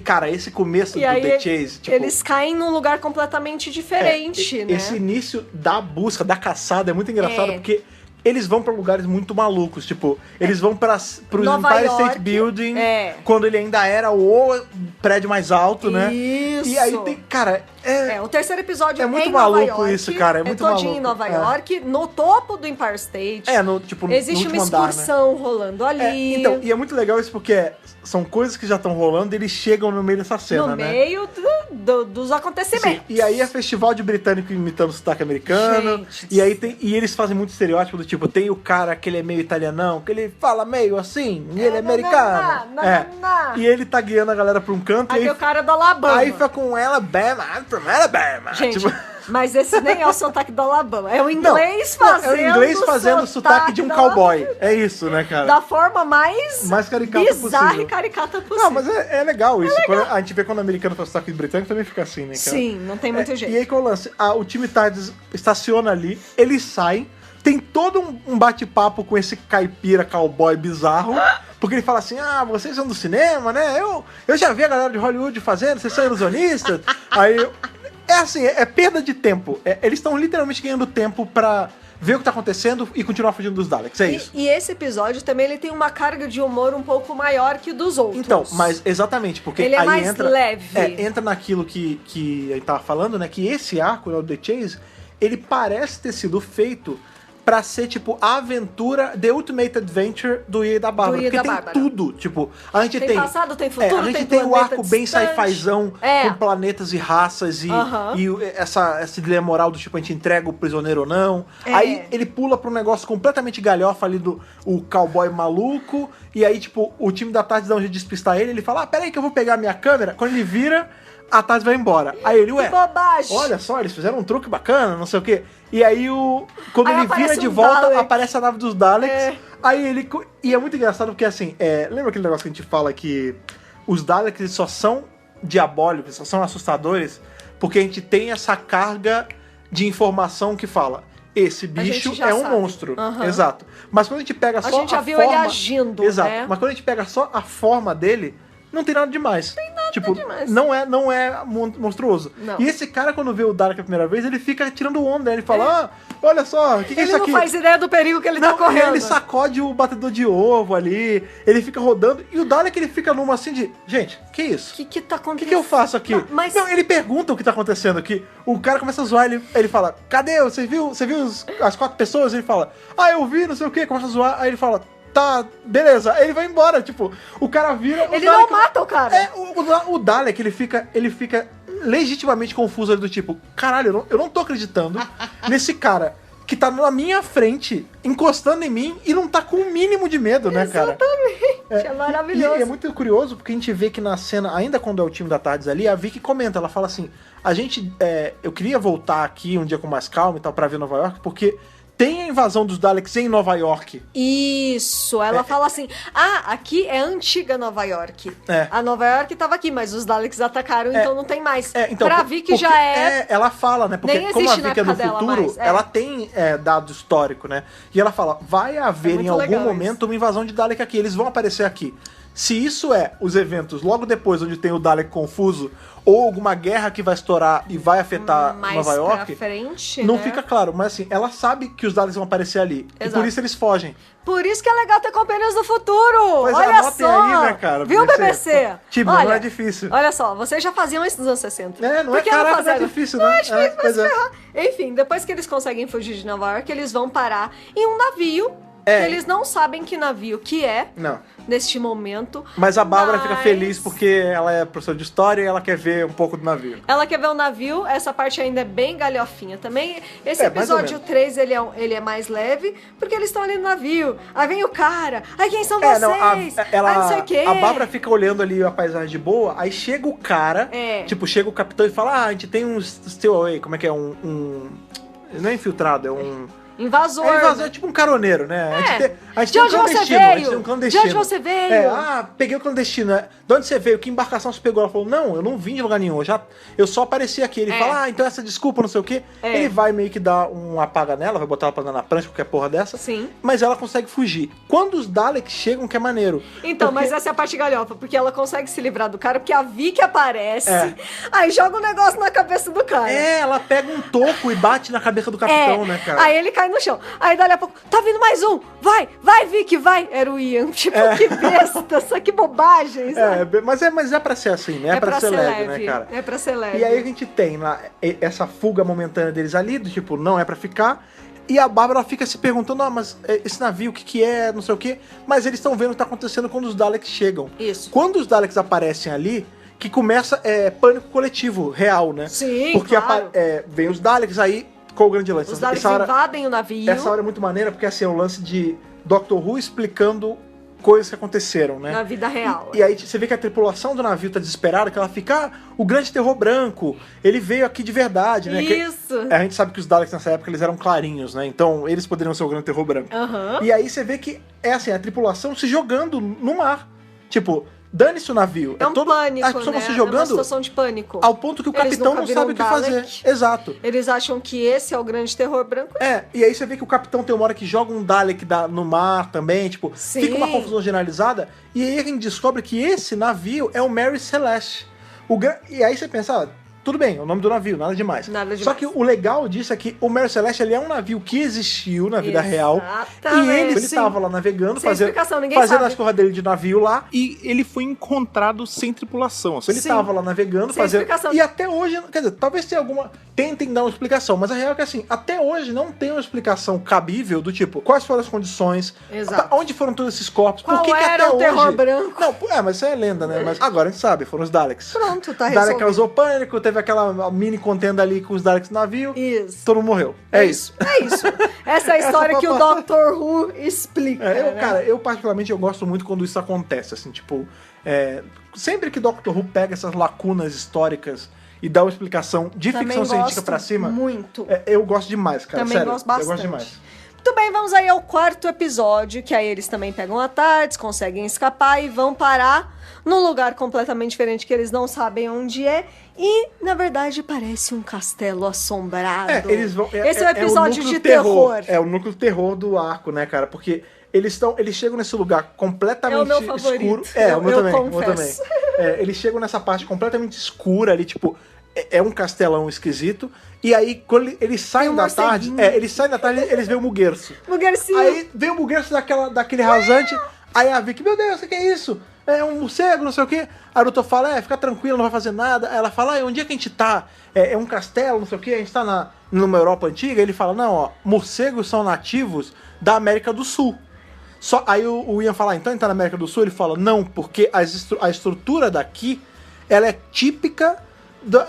Cara, esse começo E do aí The Chase, tipo, eles caem num lugar completamente diferente, né? esse início da busca, da caçada é muito engraçado, É. porque eles vão pra lugares muito malucos, tipo, eles vão pro Nova Empire York, State Building, é. quando ele ainda era o prédio mais alto, né? Isso. E aí tem, cara, o terceiro episódio É muito em Nova maluco York, isso, cara, é muito todinho em maluco. Nova York, no topo do Empire State. Existe no uma último andar, né? excursão rolando ali. Então, e é muito legal isso porque são coisas que já estão rolando e eles chegam no meio dessa cena, no né? meio dos acontecimentos. Sim, e aí é festival de britânico imitando o sotaque americano. Gente. E eles fazem muito estereótipo do tipo, tem o cara que ele é meio italianão, que ele fala meio assim, e ele é americano. E ele tá guiando a galera pra um canto Aí e tem o cara do Alabama. aí fica com Alabama, I'm from Alabama. Gente, Tipo, mas esse nem é o sotaque do Alabama. É o inglês fazendo é o inglês fazendo o sotaque de um do cowboy. Alabama. É isso, né, cara? Da forma mais caricata bizarra possível. e caricata possível. Não, mas é legal isso. Quando a gente vê quando o americano faz sotaque britânico, também fica assim, né, cara? Sim, não tem muito jeito. E aí qual é o lance? O time Tardes estaciona ali, eles saem, tem todo um bate-papo com esse caipira cowboy bizarro, porque ele fala assim, vocês são do cinema, né? Eu já vi a galera de Hollywood fazendo, vocês são ilusionistas. Aí, é perda de tempo. Eles estão literalmente ganhando tempo pra ver o que tá acontecendo e continuar fugindo dos Daleks, é isso. E esse episódio também ele tem uma carga de humor um pouco maior que o dos outros. Então, mas exatamente, porque ele é aí mais entra, leve. Entra naquilo que a gente tava falando, né? Que esse arco, né, o The Chase, ele parece ter sido feito pra ser, tipo, a aventura, The Ultimate Adventure do Ian e da Bárbara. Do Ian e Porque da tem Bárbara. tudo. Tipo, a gente tem passado, tem futuro, a gente tem tem o planeta arco bem distante. sci-fizão, com planetas e raças e esse dilema moral do tipo, a gente entrega o prisioneiro ou não. Aí ele pula pra um negócio completamente galhofa ali do o cowboy maluco, e aí, tipo, o time da Tardes dá um jeito de despistar ele fala, peraí que eu vou pegar a minha câmera. Quando ele vira, a Tardes vai embora. Aí ele, Que bobagem! olha só, eles fizeram um truque bacana, não sei o quê. E aí, quando ele vira de volta, Dalek. aparece a nave dos Daleks. Aí ele... E é muito engraçado porque, assim, lembra aquele negócio que a gente fala que os Daleks eles só são diabólicos, só são assustadores, porque a gente tem essa carga de informação que fala... Esse bicho é um monstro. Exato. Mas quando a gente pega só a forma... A gente já viu ele agindo, Exato. né? Mas quando a gente pega só a forma dele, não tem nada demais. Tem nada demais. Não é monstruoso. Não. E esse cara, quando vê o Dalek a primeira vez, ele fica tirando onda. Ele fala, olha só, o que é isso aqui? Ele não faz ideia do perigo que ele tá correndo. Ele sacode o batedor de ovo ali, ele fica rodando, e o Dalek ele fica numa assim de, gente, que isso? O que tá acontecendo? O que eu faço aqui? Não, ele pergunta o que tá acontecendo aqui. O cara começa a zoar, ele fala, cadê? Você viu as 4 pessoas? Ele fala, eu vi, não sei o que, começa a zoar. Aí ele fala, tá, beleza. Aí ele vai embora, tipo, o cara vira... Ele não mata o cara. O Dalek, ele fica legitimamente confuso ali do tipo, caralho, eu não tô acreditando nesse cara que tá na minha frente, encostando em mim e não tá com o mínimo de medo, né, cara? Exatamente, é maravilhoso. E é muito curioso porque a gente vê que na cena, ainda quando é o time da Tardes ali, a Vicky comenta, ela fala assim, eu queria voltar aqui um dia com mais calma e tal pra ver Nova York, porque tem a invasão dos Daleks em Nova York. Isso, ela fala assim, aqui é a antiga Nova York. A Nova York tava aqui, mas os Daleks atacaram, então não tem mais. Então, pra Vicky já ela fala, né? Porque nem como a existe Vicky é na do dela futuro, mais, ela tem dado histórico, né? E ela fala, vai haver em algum legal momento uma invasão de Dalek aqui, eles vão aparecer aqui. Se isso os eventos logo depois, onde tem o Dalek confuso, ou alguma guerra que vai estourar e vai afetar Nova York, pra frente, não né? fica claro. Mas assim, ela sabe que os Daleks vão aparecer ali. Exato. E por isso eles fogem. Por isso que é legal ter companheiros do futuro. Pois olha anotem só. aí, né, cara? Viu, BBC? Tipo, não é difícil. Olha só, vocês já faziam isso nos anos 60. Não é, caraca, não é difícil, né? Não é difícil, mas ferrar. Enfim, depois que eles conseguem fugir de Nova York, eles vão parar em um navio. Que eles não sabem que navio que é. Não. Neste momento. Mas a Bárbara fica feliz porque ela é professora de história e ela quer ver um pouco do navio. Ela quer ver o navio, essa parte ainda é bem galhofinha também. Esse episódio 3, ele é mais leve, porque eles estão ali no navio. Aí vem o cara, aí quem são vocês? Aí não sei o quê. A Bárbara fica olhando ali a paisagem de boa, aí chega o cara, tipo, chega o capitão e fala, a gente tem um stowaway, como é que é? Não é infiltrado, é um... Invasor. É tipo um caroneiro, né? A gente de onde você veio? De onde você veio? Peguei o clandestino. De onde você veio? Que embarcação você pegou? Ela falou, não, eu não vim de lugar nenhum. Eu só apareci aqui. Ele fala, então essa desculpa, não sei o quê. Ele vai meio que dar um apaga nela, vai botar ela pra andar na prancha, qualquer porra dessa. Sim. Mas ela consegue fugir. Quando os Daleks chegam, que é maneiro. Então, mas essa é a parte galhofa, porque ela consegue se livrar do cara, porque a Vicky aparece, aí joga um negócio na cabeça do cara. Ela pega um toco e bate na cabeça do capitão, né, cara? Aí ele cai no chão. Aí dali a pouco, tá vindo mais um! Vai, Vicky, vai! Era o Ian. Tipo, que besta, só que bobagem, sabe? Mas é pra ser assim, né? É pra ser leve, né, cara? É pra ser leve. E aí a gente tem lá essa fuga momentânea deles ali, do tipo, não é pra ficar. E a Bárbara fica se perguntando, mas esse navio, o que é, não sei o quê. Mas eles estão vendo o que tá acontecendo quando os Daleks chegam. Isso. Quando os Daleks aparecem ali, que começa pânico coletivo, real, né? Sim, porque claro. vem os Daleks aí, qual o grande lance? Os Daleks invadem o navio. Essa hora é muito maneira, porque assim, é o lance de Doctor Who explicando coisas que aconteceram, né? Na vida real. E aí você vê que a tripulação do navio tá desesperada, que ela fica, o grande terror branco, ele veio aqui de verdade, né? Isso! A gente sabe que os Daleks nessa época, eles eram clarinhos, né? Então, eles poderiam ser o grande terror branco. E aí você vê que é assim, a tripulação se jogando no mar. Tipo, dane-se o navio. É um pânico, as pessoas né? se jogando é uma situação de pânico. ao ponto que o capitão não sabe o que fazer. Exato. Eles acham que esse é o grande terror branco. E aí você vê que o capitão tem uma hora que joga um Dalek no mar também, tipo, Sim. Fica uma confusão generalizada, e aí a gente descobre que esse navio é o Mary Celeste. E aí você pensa, tudo bem, o nome do navio, nada demais. Nada demais. Só que o legal disso é que o Mary Celeste, ele é um navio que existiu na vida real. E ele tava lá navegando, fazendo a escorra dele de navio lá. E ele foi encontrado sem tripulação. Ele tava lá navegando, fazendo... E até hoje, quer dizer, talvez tenha alguma... tentem dar uma explicação. Mas a real é que, assim, até hoje não tem uma explicação cabível do tipo, quais foram as condições, onde foram todos esses corpos, qual por que era até o terror hoje... branco? Não, mas isso é lenda, né? Mas agora a gente sabe, foram os Daleks. Pronto, tá Dalek resolvido. causou pânico, teve aquela mini contenda ali com os Daleks no navio. Isso. Todo mundo morreu. É isso. É isso. Essa é a história que o Doctor Who explica. Cara, eu particularmente eu gosto muito quando isso acontece, assim, tipo... sempre que Doctor Who pega essas lacunas históricas e dá uma explicação de ficção científica pra cima... muito. Eu gosto demais, cara, Também sério. gosto bastante. Eu gosto demais. Muito bem, vamos aí ao 4º episódio, que aí eles também pegam a TARDIS, conseguem escapar e vão parar num lugar completamente diferente que eles não sabem onde é. E, na verdade, parece um castelo assombrado. Eles vão, Esse é o episódio de terror. É o núcleo terror do arco, né, cara? Porque eles chegam nesse lugar completamente escuro. É o meu favorito. O meu também. Confesso. Eles chegam nessa parte completamente escura ali, tipo... É um castelão esquisito. E aí, quando eles saem da tarde... eles veem o Muguerço. Muguercinho. Aí vem o Muguerço daquele rasante. Aí a Vicky, meu Deus, o que é isso? É um morcego, não sei o quê. Aí o doutor fala, fica tranquilo, não vai fazer nada. Aí ela fala, onde é que a gente tá? É um castelo, não sei o quê, a gente tá numa Europa antiga. Aí ele fala, não, ó, morcegos são nativos da América do Sul. Aí o Ian fala, então ele tá na América do Sul? Ele fala, não, porque a estrutura daqui, ela é típica... da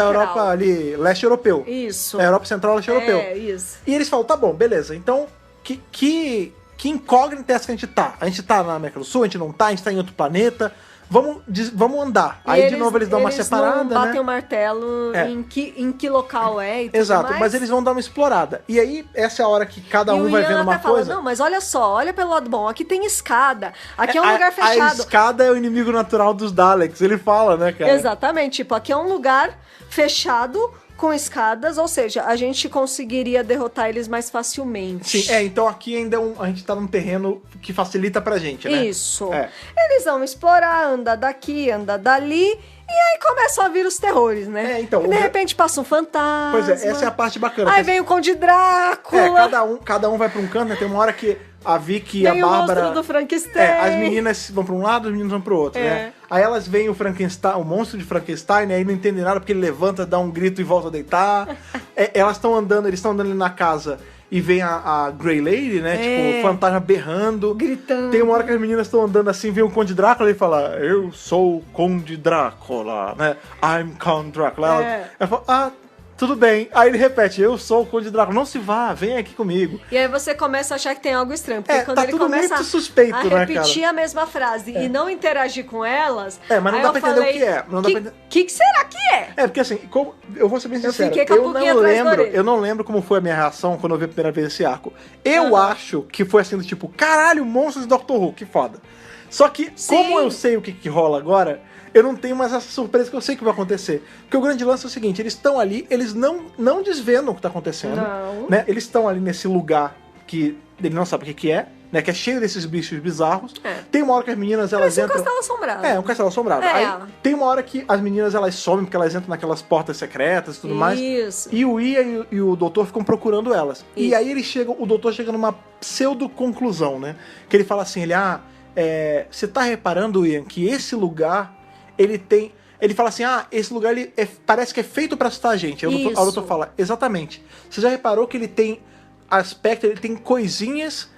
Europa ali, leste europeu. Isso. Da Europa Central, leste europeu. Isso. E eles falam, tá bom, beleza, então que incógnita é essa que a gente tá? A gente tá na América do Sul, a gente não tá, a gente tá em outro planeta, vamos andar. E aí de novo eles dão uma separada, não batem né? o martelo em que local é e tudo Exato, mais. mas eles vão dar uma explorada. E aí, essa é a hora que cada um vai vendo uma coisa. Não, mas olha só, olha pelo lado bom, aqui tem escada, aqui é um lugar fechado. A escada é o inimigo natural dos Daleks, ele fala, né, cara? Exatamente, tipo, aqui é um lugar fechado com escadas, ou seja, a gente conseguiria derrotar eles mais facilmente. Sim, então aqui ainda a gente tá num terreno que facilita pra gente, né? Isso. Eles vão explorar, anda daqui, anda dali, e aí começam a vir os terrores, né? Então, e de repente passa um fantasma. Pois é, essa é a parte bacana. Aí vem o Conde Drácula. Cada um vai pra um canto, né? Tem uma hora que a Vicky e a Bárbara... o monstro do Frankenstein. As meninas vão pra um lado, os meninos vão pro outro, né? Aí elas veem o Frankenstein, o monstro de Frankenstein, aí não entendem nada porque ele levanta, dá um grito e volta a deitar. Elas estão andando, eles estão andando ali na casa e vem a Grey Lady, né? Tipo, o fantasma berrando. Gritando. Tem uma hora que as meninas estão andando assim, vem o Conde Drácula e fala, eu sou o Conde Drácula, né? I'm Count Drácula. Ela fala, tudo bem. Aí ele repete, eu sou o Conde Drácula. Não se vá, vem aqui comigo. E aí você começa a achar que tem algo estranho. Porque quando tá ele tudo começa muito suspeito, a né, repetir a mesma frase e não interagir com elas... mas não dá pra entender o que é. O que será que é? Porque assim, eu vou ser bem sincero, fiquei com a pulguinha atrás da orelha. eu não lembro como foi a minha reação quando eu vi a primeira vez esse arco. Eu acho que foi assim do tipo, caralho, monstros de Doctor Who, que foda. Só que, como eu sei o que rola agora... Eu não tenho mais essa surpresa que eu sei que vai acontecer. Porque o grande lance é o seguinte, eles estão ali, eles não desvendam o que tá acontecendo. Não. Né? Eles estão ali nesse lugar que ele não sabe o que é, né? Que é cheio desses bichos bizarros. Tem uma hora que as meninas, elas entram... um castelo assombrado. Um castelo assombrado. Aí tem uma hora que as meninas, elas somem porque elas entram naquelas portas secretas e tudo mais. Isso. E o Ian e o doutor ficam procurando elas. Isso. E aí o doutor chega numa pseudo-conclusão, né? Que ele fala assim, você tá reparando, Ian, que esse lugar... Ele fala assim, esse lugar parece que é feito pra assustar a gente. Aí o doutor fala, exatamente. Você já reparou que ele tem aspecto, ele tem coisinhas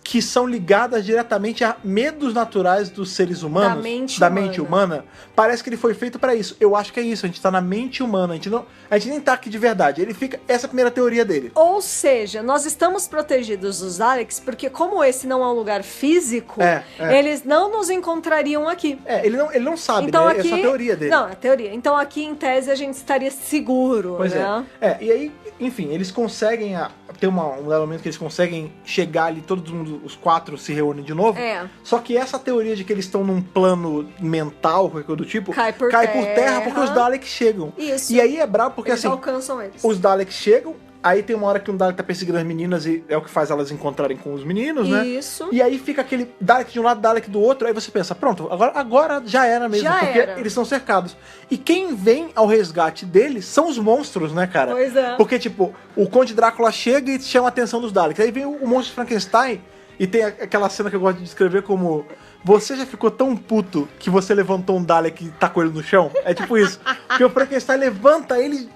que são ligadas diretamente a medos naturais dos seres humanos, da mente humana. Parece que ele foi feito pra isso. Eu acho que é isso, a gente tá na mente humana, a gente nem tá aqui de verdade. Essa é a primeira teoria dele. Ou seja, nós estamos protegidos dos Daleks porque como esse não é um lugar físico, eles não nos encontrariam aqui. Ele não sabe, então, né? Aqui, essa é a teoria dele. Não, é a teoria. Então aqui, em tese, a gente estaria seguro, pois né? E aí, enfim, eles conseguem... Tem um elemento que eles conseguem chegar ali, todo mundo, os 4 se reúnem de novo. Só que essa teoria de que eles estão num plano mental, qualquer coisa do tipo, cai por terra porque os Daleks chegam. Isso. E aí é brabo porque eles assim... alcançam eles. Os Daleks chegam, aí tem uma hora que um Dalek tá perseguindo as meninas e é o que faz elas encontrarem com os meninos, né? Isso. E aí fica aquele Dalek de um lado, Dalek do outro, aí você pensa, pronto, agora já era mesmo, porque eles são cercados. E quem vem ao resgate deles são os monstros, né, cara? Pois é. Porque, tipo, o Conde Drácula chega e chama a atenção dos Daleks. Aí vem o monstro de Frankenstein e tem aquela cena que eu gosto de descrever como... Você já ficou tão puto que você levantou um Dalek e tacou ele no chão? É tipo isso. Porque o Frankenstein levanta ele...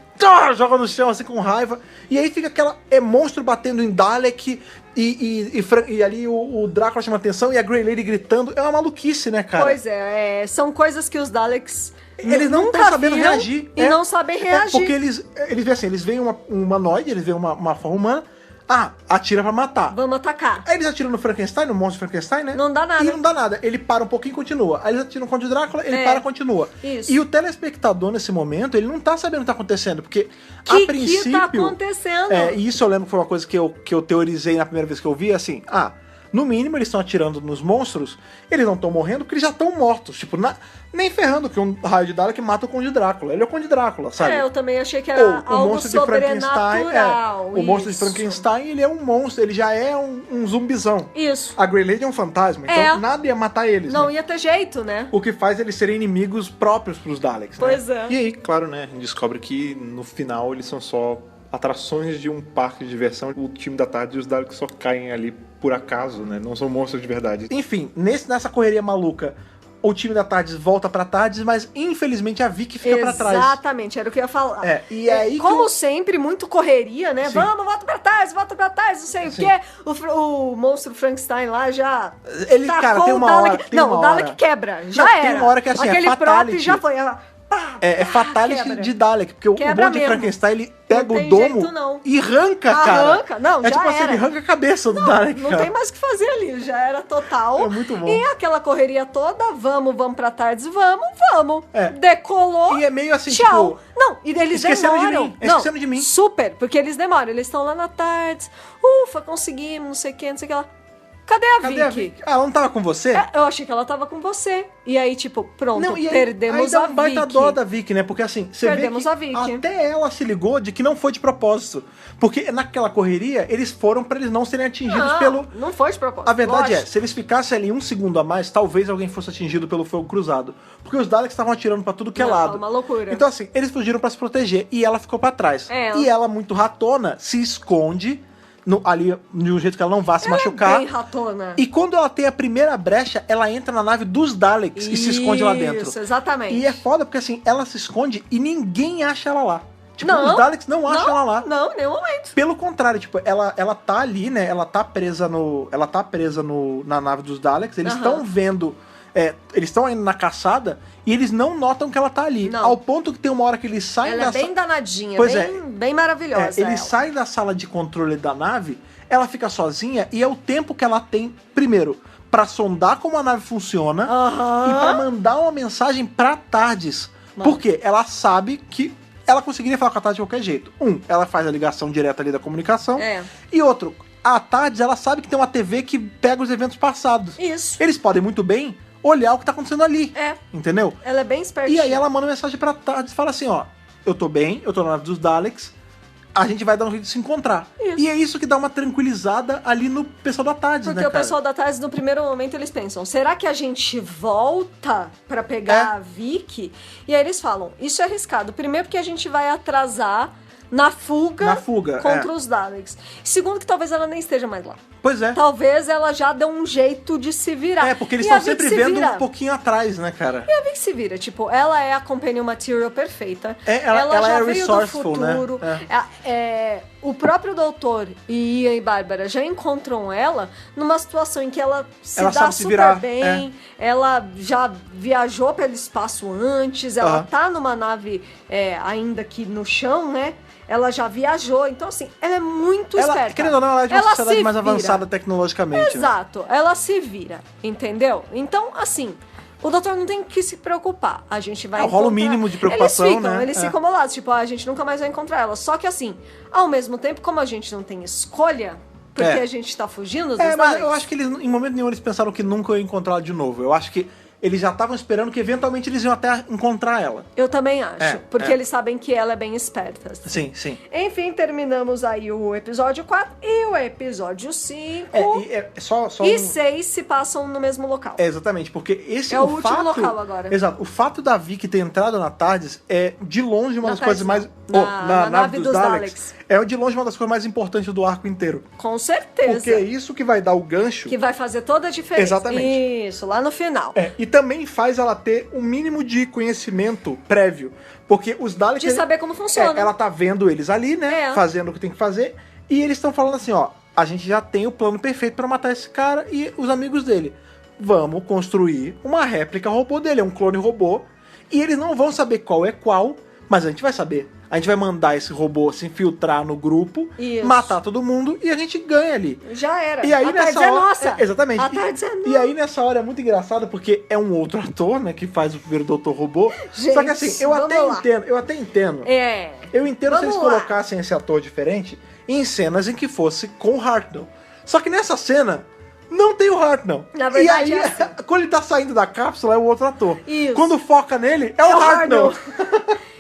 joga no chão assim com raiva. E aí fica aquela monstro batendo em Dalek e ali o Drácula chama atenção e a Grey Lady gritando. É uma maluquice, né, cara? Pois são coisas que os Daleks eles não estão sabendo reagir. E não sabem reagir. Porque eles veem assim, eles veem um humanoide, eles veem uma forma humana. Atira pra matar. Vamos atacar. Aí eles atiram no Frankenstein, no monstro Frankenstein, né? Não dá nada. E não dá nada. Ele para um pouquinho e continua. Aí eles atiram no Conde Drácula, ele para e continua. Isso. E o telespectador, nesse momento, ele não tá sabendo o que tá acontecendo. Porque, a princípio... que tá acontecendo? E isso eu lembro que foi uma coisa que eu teorizei na primeira vez que eu vi, assim... no mínimo eles estão atirando nos monstros, eles não estão morrendo porque eles já estão mortos. Tipo, nem ferrando que um raio de Dalek mata o Conde Drácula. Ele é o Conde Drácula, sabe? Eu também achei que era algo sobrenatural. O monstro de Frankenstein, ele é um monstro, ele já é um zumbizão. Isso. A Grey Lady é um fantasma, então nada ia matar eles. Não né? ia ter jeito, né? O que faz eles serem inimigos próprios pros Daleks, Pois né? E aí, claro, né, a gente descobre que no final eles são só atrações de um parque de diversão. O time da tarde e os Daleks só caem ali por acaso, né? Não são monstros de verdade. Enfim, nessa correria maluca, o time da Tardes volta pra Tardes, mas infelizmente a Vicky fica pra trás. Exatamente, era o que eu ia falar. E aí como sempre, muito correria, né? Sim. Vamos, volta pra trás, não sei Sim. o quê. O monstro Frankenstein lá já Ele, tacou cara, tem uma o Dalek. hora... tem Não, uma o Dalek hora... quebra, já Não, era. tem uma hora que assim, aquele fatality. prop já foi. É fatality quebra. de Dalek, porque Quebra o monte de mesmo. Frankenstein, ele pega Não o tem domo jeito, não. e arranca, cara. Arranca, não, já tipo assim, era. ele arranca a cabeça do Dalek, Não cara. tem mais o que fazer ali, já era total. É muito bom. E aquela correria toda, vamos pra Tardes, vamos. Decolou. E é meio assim, tchau. tipo... Não, e eles esqueceram de demoram. mim, esqueceram de mim. Super, porque eles demoram. Eles estão lá na Tardes, ufa, conseguimos, não sei o que lá. Cadê a Vicky? Ela não tava com você? Eu achei que ela tava com você. E aí, tipo, pronto, Não, e aí, perdemos dá a um baita Vicky. dó da Vicky, né? Porque assim, você Perdemos vê a que Vicky. até ela se ligou de que não foi de propósito. Porque naquela correria, eles foram pra eles não serem atingidos pelo... Não foi de propósito. A verdade lógico. se eles ficassem ali um segundo a mais, talvez alguém fosse atingido pelo fogo cruzado. Porque os Daleks estavam atirando pra tudo que é Não, lado. uma loucura. Então assim, eles fugiram pra se proteger e ela ficou pra trás. E ela, muito ratona, se esconde ali de um jeito que ela não vá se machucar. É bem ratona. E quando ela tem a primeira brecha, ela entra na nave dos Daleks e se esconde lá dentro. Isso, exatamente. E é foda porque assim, ela se esconde e ninguém acha ela lá. Tipo, Não, os Daleks não acham ela lá. Não, em nenhum momento. Pelo contrário, tipo, ela tá ali, né? Ela tá presa na nave dos Daleks. Eles estão vendo... eles estão indo na caçada e eles não notam que ela tá ali. Não. Ao ponto que tem uma hora que eles saem Ela da é bem danadinha, Pois bem maravilhosa. eles saem da sala de controle da nave, ela fica sozinha e é o tempo que ela tem, primeiro, pra sondar como a nave funciona e pra mandar uma mensagem pra Tardes. Porque ela sabe que ela conseguiria falar com a Tardes de qualquer jeito. Ela faz a ligação direta ali da comunicação. E outro, a Tardes, ela sabe que tem uma TV que pega os eventos passados. Isso. Eles podem muito bem olhar o que tá acontecendo ali. Entendeu? Ela é bem espertinha. E aí ela manda mensagem pra Tardes e fala assim, ó, eu tô bem, eu tô na nave dos Daleks, a gente vai dar um jeito de se encontrar. Isso. E é isso que dá uma tranquilizada ali no pessoal da Tardes, Porque né, cara? o pessoal da Tardes, no primeiro momento, eles pensam, será que a gente volta pra pegar a Vicky? E aí eles falam, isso é arriscado. Primeiro porque a gente vai atrasar na fuga contra os Daleks. Segundo que talvez ela nem esteja mais lá. Pois é. Talvez ela já dê um jeito de se virar. Porque eles E a estão sempre Vicky se vendo vira. um pouquinho atrás, né, cara? E a Vicky se vira, tipo, ela é a companion material perfeita. Ela já é veio do resourceful, futuro. O próprio doutor e Ian e Bárbara já encontram ela numa situação em que ela se Ela dá sabe se super virar, bem. Ela já viajou pelo espaço antes, ela tá numa nave ainda aqui no chão, né? Ela já viajou, então assim, ela é muito esperta. Querendo ou não, ela é de uma sociedade mais vira. avançada tecnologicamente. Exato, ela se vira, entendeu? Então, assim, o doutor não tem que se preocupar. A gente vai rola o mínimo de preocupação, eles ficam bolados, tipo, a gente nunca mais vai encontrar ela. Só que assim, ao mesmo tempo, como a gente não tem escolha, porque a gente tá fugindo dos mas Daleks, eu acho que eles, em momento nenhum, eles pensaram que nunca iam encontrar ela de novo. Eu acho que eles já estavam esperando que eventualmente eles iam até encontrar ela. Eu também acho, porque eles sabem que ela é bem esperta. Sim, sim. Enfim, terminamos aí o episódio 4 e o episódio 5 e 6 se passam no mesmo local. Exatamente, porque esse é o último local agora. Exato. O fato da Vicky ter entrado na Tardes é, de longe, uma das coisas mais na nave dos Daleks. É de longe uma das coisas mais importantes do arco inteiro. Com certeza. Porque é isso que vai dar o gancho. Que vai fazer toda a diferença. Exatamente. Isso, lá no final. E também faz ela ter um mínimo de conhecimento prévio. Porque os Daleks... De saber como funciona. Ela tá vendo eles ali, né? Fazendo o que tem que fazer. E eles estão falando assim, ó... A gente já tem o plano perfeito pra matar esse cara e os amigos dele. Vamos construir uma réplica robô dele. É um clone robô. E eles não vão saber qual é qual, mas a gente vai saber. A gente vai mandar esse robô se infiltrar no grupo, matar todo mundo e a gente ganha ali. Já era. E aí, a nessa tarde é hora, nossa. Exatamente. A tarde é nossa. E aí nessa hora é muito engraçado porque é um outro ator, né, que faz o primeiro Doutor Robô. Gente, só que assim, eu até entendo. Eu entendo se eles colocassem esse ator diferente em cenas em que fosse com o Hartnell. Só que nessa cena não tem o Hartnell. Na verdade, e aí, quando ele tá saindo da cápsula, é o outro ator. Isso. Quando foca nele, é o Hartnell.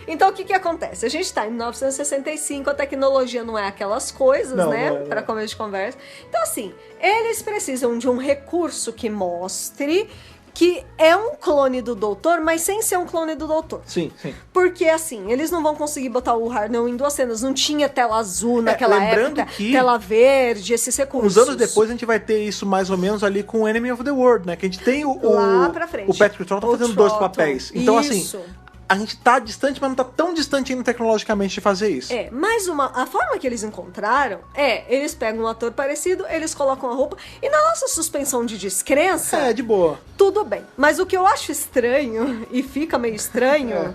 Então, o que acontece? A gente tá em 1965, a tecnologia não é aquelas coisas, né? Pra começo de conversa. Então, assim, eles precisam de um recurso que mostre que é um clone do Doutor, mas sem ser um clone do Doutor. Sim, sim. Porque, assim, eles não vão conseguir botar o Hartnell em duas cenas. Não tinha tela azul naquela época, que tela verde, esses recursos. Uns anos depois a gente vai ter isso mais ou menos ali com o Enemy of the World, né? Que a gente tem lá pra frente. O Patrick Troughton tá fazendo dois papéis. Então, isso. assim... A gente tá distante, mas não tá tão distante ainda tecnologicamente de fazer isso. Mas a forma que eles encontraram eles pegam um ator parecido, eles colocam a roupa, e na nossa suspensão de descrença... de boa. Tudo bem. Mas o que eu acho estranho, e fica meio estranho...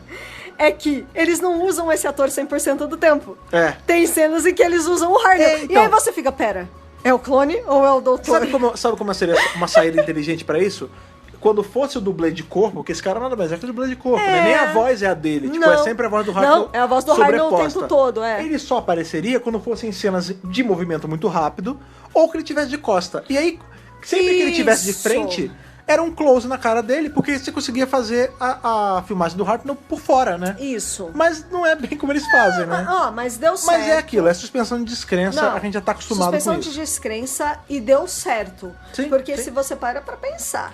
É que eles não usam esse ator 100% do tempo. Tem cenas em que eles usam o Hartnell. Então, e aí você fica, pera, é o clone ou é o doutor? Sabe como seria uma saída inteligente pra isso? Quando fosse o dublê de corpo, porque esse cara nada mais é que o dublê de corpo, né? Nem a voz é a dele. Tipo, é sempre a voz do Hartnell. Não, é a voz do Hartnell o tempo todo, Ele só apareceria quando fossem cenas de movimento muito rápido ou que ele tivesse de costa. E aí, sempre que ele tivesse de frente, era um close na cara dele, porque você conseguia fazer a filmagem do Hartnell por fora, né? Isso. Mas não é bem como eles fazem, né? Mas deu certo. Mas é aquilo, é suspensão de descrença, a gente já tá acostumado com isso. Suspensão de descrença e deu certo. Sim, porque se você para pra pensar...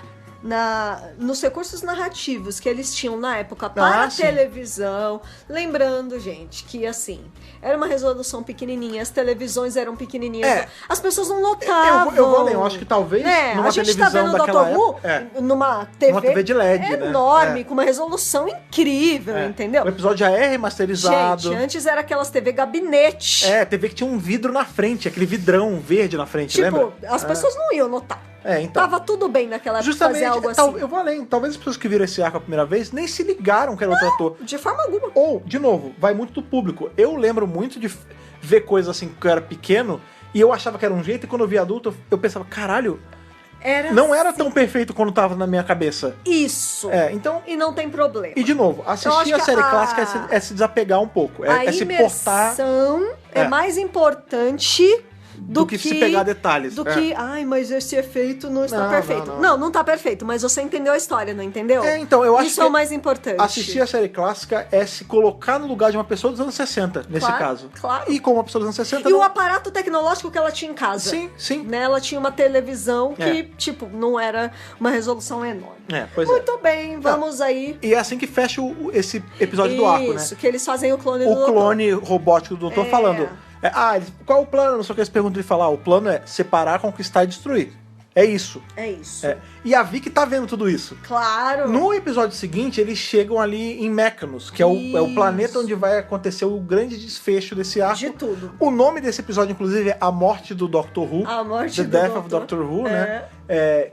nos recursos narrativos que eles tinham na época para a televisão, lembrando, gente, que assim, era uma resolução pequenininha, as televisões eram pequenininhas, as pessoas não notavam. Eu vou além, eu acho que talvez numa televisão tá vendo daquela Doctor época, Who numa TV de LED, enorme, com uma resolução incrível, entendeu? O episódio já é remasterizado. Gente, antes era aquelas TV gabinete. TV que tinha um vidro na frente, aquele vidrão verde na frente, lembra? As pessoas não iam notar. Então. Tava tudo bem naquela época fazer algo assim. Eu vou além. Talvez as pessoas que viram esse arco a primeira vez nem se ligaram que era outro ator. De forma alguma. Ou, de novo, vai muito do público. Eu lembro muito de ver coisas assim que eu era pequeno e eu achava que era um jeito, e quando eu vi adulto, eu pensava, caralho, não era tão perfeito quando tava na minha cabeça. Isso. Então... E não tem problema. E, de novo, assistir a série clássica é se desapegar um pouco. É se portar... A imersão é mais importante... Do que se pegar detalhes. Que, mas esse efeito não está perfeito. Não tá perfeito, mas você entendeu a história, não entendeu? Então, eu acho isso é o mais importante. Assistir a série clássica é se colocar no lugar de uma pessoa dos anos 60, nesse caso. Claro. E como uma pessoa dos anos 60... E o aparato tecnológico que ela tinha em casa. Sim. Né? Ela tinha uma televisão que, não era uma resolução enorme. Muito bem, vamos aí. E é assim que fecha esse episódio do arco, né? Isso, que eles fazem o clone do doutor. O clone robótico do doutor falando... qual é o plano? Não sei o que eles perguntam, ele fala, o plano é separar, conquistar e destruir. É isso. E a Vicky tá vendo tudo isso. Claro. No episódio seguinte, eles chegam ali em Mechanos, que é o planeta onde vai acontecer o grande desfecho desse arco. De tudo. O nome desse episódio, inclusive, é A Morte do Doctor Who. A Morte The do Death of Doctor Who, né?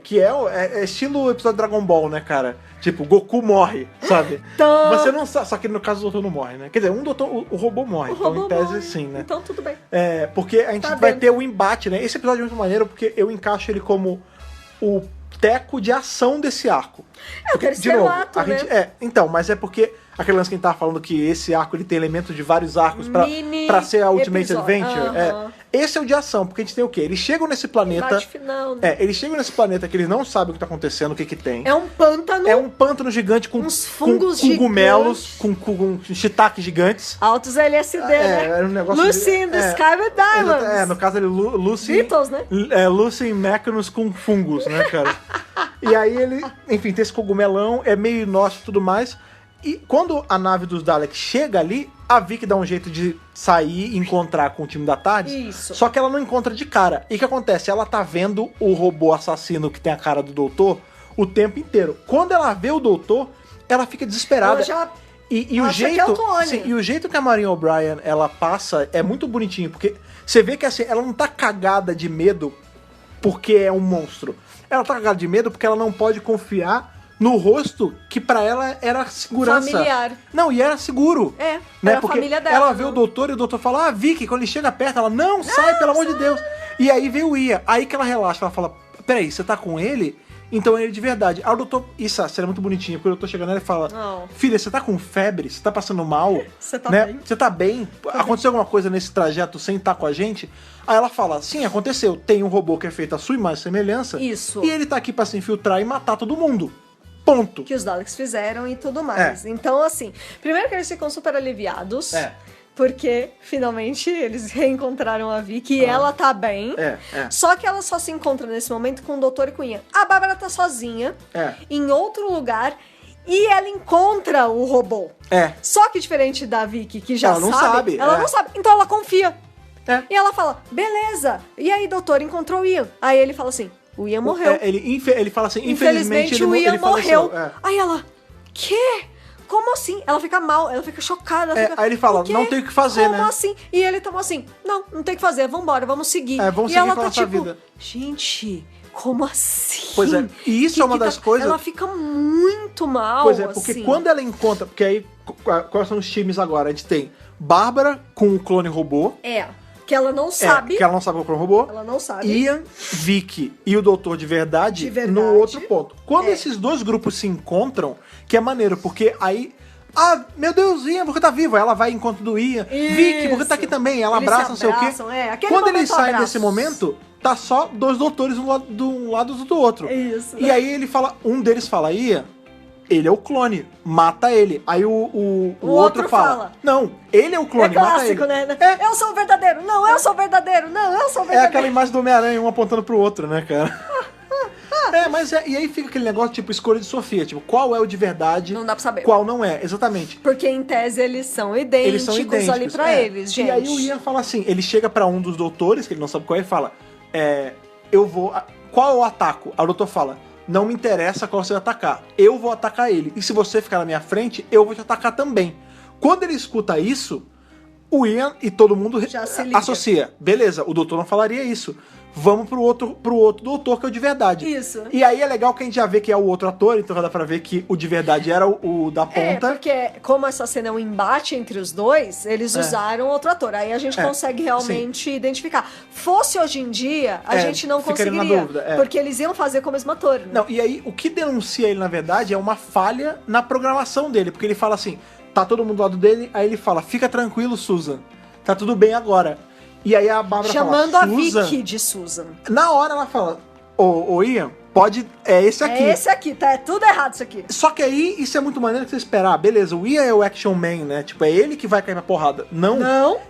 Que é estilo episódio Dragon Ball, né, cara? Tipo, Goku morre, sabe? Então... Você não sabe, só que no caso o doutor não morre, né? Quer dizer, o robô morre, então em tese sim, né? Então tudo bem. Porque a gente vai ter o embate, né? Esse episódio é muito maneiro porque eu encaixo ele como o teco de ação desse arco. O terceiro ato, né? Então, mas é porque aquele lance que a gente tava falando que esse arco ele tem elementos de vários arcos pra ser a Ultimate Adventure. Esse é o de ação, porque a gente tem o quê? Eles chegam nesse planeta... Final, né? Eles chegam nesse planeta que eles não sabem o que tá acontecendo, o que tem. É um pântano. É um pântano gigante com uns fungos com cogumelos, com shiitake gigantes. Altos LSD, né? Era um negócio Lucy in the Sky with Diamonds. No caso ele, Lucy... Beatles, né? Lucy em Mechanos com fungos, né, cara? E aí ele, enfim, tem esse cogumelão, é meio inóspito e tudo mais... E quando a nave dos Daleks chega ali, a Vicky dá um jeito de sair e encontrar com o time da tarde. Isso. Só que ela não encontra de cara. E o que acontece? Ela tá vendo o robô assassino que tem a cara do doutor o tempo inteiro. Quando ela vê o doutor, ela fica desesperada. Ela já E o acha jeito, que é o clone. sim, e o jeito que a Maureen O'Brien ela passa é muito bonitinho, porque você vê que assim, ela não tá cagada de medo porque é um monstro. Ela tá cagada de medo porque ela não pode confiar no rosto que pra ela era segurança. Familiar. Não, e era seguro. É, né? era a Porque família dela. ela vê não. o doutor e o doutor fala, Vicky, quando ele chega perto, ela, não, sai, pelo amor de Deus. E aí veio o Ian. Aí que ela relaxa, ela fala, peraí, você tá com ele? Então é ele de verdade. Aí o doutor, isso, a cena é muito bonitinha, porque o doutor chega nela e fala, Não. filha, você tá com febre? Você tá passando mal? Você tá né? bem? Você tá bem? Aconteceu alguma coisa nesse trajeto sem estar com a gente? Aí ela fala, sim, aconteceu. Tem um robô que é feito à sua imagem e semelhança. Isso. E ele tá aqui pra se infiltrar e matar todo mundo. Ponto. Que os Daleks fizeram e tudo mais. Então, assim, primeiro que eles ficam super aliviados. Porque, finalmente, eles reencontraram a Vicky e ela tá bem. Só que ela só se encontra nesse momento com o Doutor e com o Ian. A Bárbara tá sozinha, em outro lugar, e ela encontra o robô. Só que diferente da Vicky, que já Ela não sabe, ela não sabe. Então ela confia. É. E ela fala, beleza. E aí, doutor, encontrou o Ian. Aí ele fala assim, o Ian morreu. Ele fala assim, Infelizmente o Ian ele morreu. faleceu. Aí ela, quê? Como assim? Ela fica mal, ela fica chocada. Ela fica, aí ele fala, "O quê? não tem o que fazer, Como né?" assim? E ele toma assim, não tem o que fazer, vambora, vamos seguir. Vamos e seguir ela com a tá nossa tipo, vida. gente, como assim? Pois é, e isso é uma das coisas... Ela fica muito mal, Pois é, porque assim. quando ela encontra... Porque aí, quais são os times agora? A gente tem Bárbara com o clone robô. Que ela não sabe. Que ela não sabe o clone robô. Ela não sabe. Ian, Vicky e o Doutor de verdade, no outro ponto. Quando esses dois grupos se encontram, que é maneiro, porque aí... meu Deus, Ian, você tá vivo. Aí ela vai em encontro do Ian. Vicky, você tá aqui também. Ela Eles abraça, não sei o quê. Quando eles saem abraços. desse momento, tá só dois doutores um lado do outro. Isso. E aí ele fala, um deles fala, Ian, ele é o clone, mata ele. Aí o outro fala, não, ele é o clone, mata ele. É clássico, né? Eu sou o verdadeiro, não, eu sou o verdadeiro, não, eu sou o verdadeiro. É aquela imagem do Homem-Aranha, um apontando pro outro, né, cara? E aí fica aquele negócio, tipo, escolha de Sofia. Tipo, qual é o de verdade? Não dá pra saber. Qual não é, exatamente. Porque, em tese, eles são idênticos ali pra eles, gente. E aí o Ian fala assim, ele chega pra um dos doutores, que ele não sabe qual é, e fala, eu vou... Qual eu ataco? Aí o doutor fala, não me interessa qual você vai atacar, eu vou atacar ele. E se você ficar na minha frente, eu vou te atacar também. Quando ele escuta isso, o Ian e todo mundo já se liga. associa. Beleza, o doutor não falaria isso. Vamos pro outro doutor, que é o de verdade. Isso. E aí é legal que a gente já vê que é o outro ator, então já dá pra ver que o de verdade era o da ponta. Porque como essa cena é um embate entre os dois, eles usaram outro ator. Aí a gente consegue realmente identificar. Fosse hoje em dia, a gente não ficaria na conseguiria. dúvida, Porque eles iam fazer com o mesmo ator. Né? Não, e aí o que denuncia ele, na verdade, é uma falha na programação dele. Porque ele fala assim, tá todo mundo do lado dele, aí ele fala, fica tranquilo, Susan, tá tudo bem agora. E aí a Bárbara chamando fala, a Vicky de Susan. Na hora ela fala, ô Ian, pode... É esse aqui. É esse aqui, tá? É tudo errado isso aqui. Só que aí, isso é muito maneiro que você esperar. Beleza, o Ian é o action man, né? Tipo, é ele que vai cair na porrada. Não.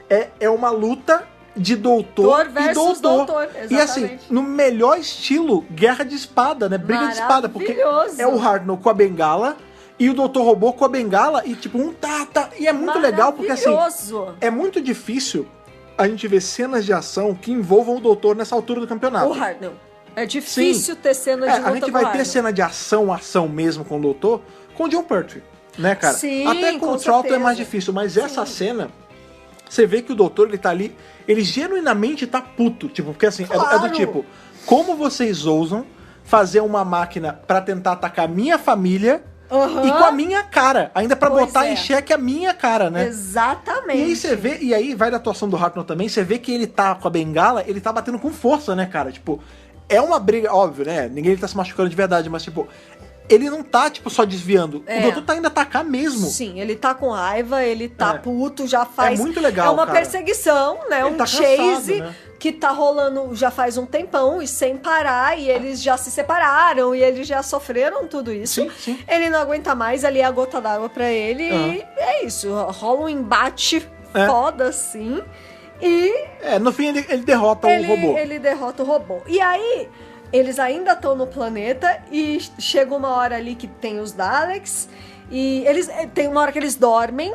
É uma luta de doutor e doutor. Exatamente. E assim, no melhor estilo, guerra de espada, né? Briga de espada. Porque é o Hartnell com a bengala e o Doutor Robô com a bengala. E tipo, E é muito legal porque assim, é muito difícil a gente ver cenas de ação que envolvam o doutor nessa altura do campeonato. O Hartnell. É difícil ter cena de luta a gente vai ter cena de ação mesmo com o doutor com o John Pertwee, né, cara? Sim, até com o Troughton é mais difícil, mas essa cena, você vê que o doutor, ele tá ali, ele genuinamente tá puto, tipo, porque assim, é do tipo, como vocês ousam fazer uma máquina pra tentar atacar minha família e com a minha cara, ainda pra botar em xeque a minha cara, né? Exatamente. E aí você vê, e aí vai da atuação do Hartnell também, você vê que ele tá com a bengala, ele tá batendo com força, né, cara? Tipo, é uma briga, óbvio, né? Ninguém tá se machucando de verdade, mas tipo, ele não tá, tipo, só desviando. O doutor tá indo atacar mesmo. Sim, ele tá com raiva, ele tá puto, já faz... É muito legal, é uma perseguição, né? Ele um tá chase cansado, né? que tá rolando já faz um tempão e sem parar, e eles já se separaram, e eles já sofreram tudo isso. Sim. Ele não aguenta mais, ali é a gota d'água pra ele, e é isso. Rola um embate foda, assim, e... no fim ele derrota o robô. Ele derrota o robô. E aí... Eles ainda estão no planeta e chega uma hora ali que tem os Daleks E eles tem uma hora que eles dormem.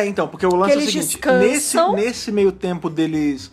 Então, porque o lance é o eles seguinte, descansam. nesse meio tempo deles...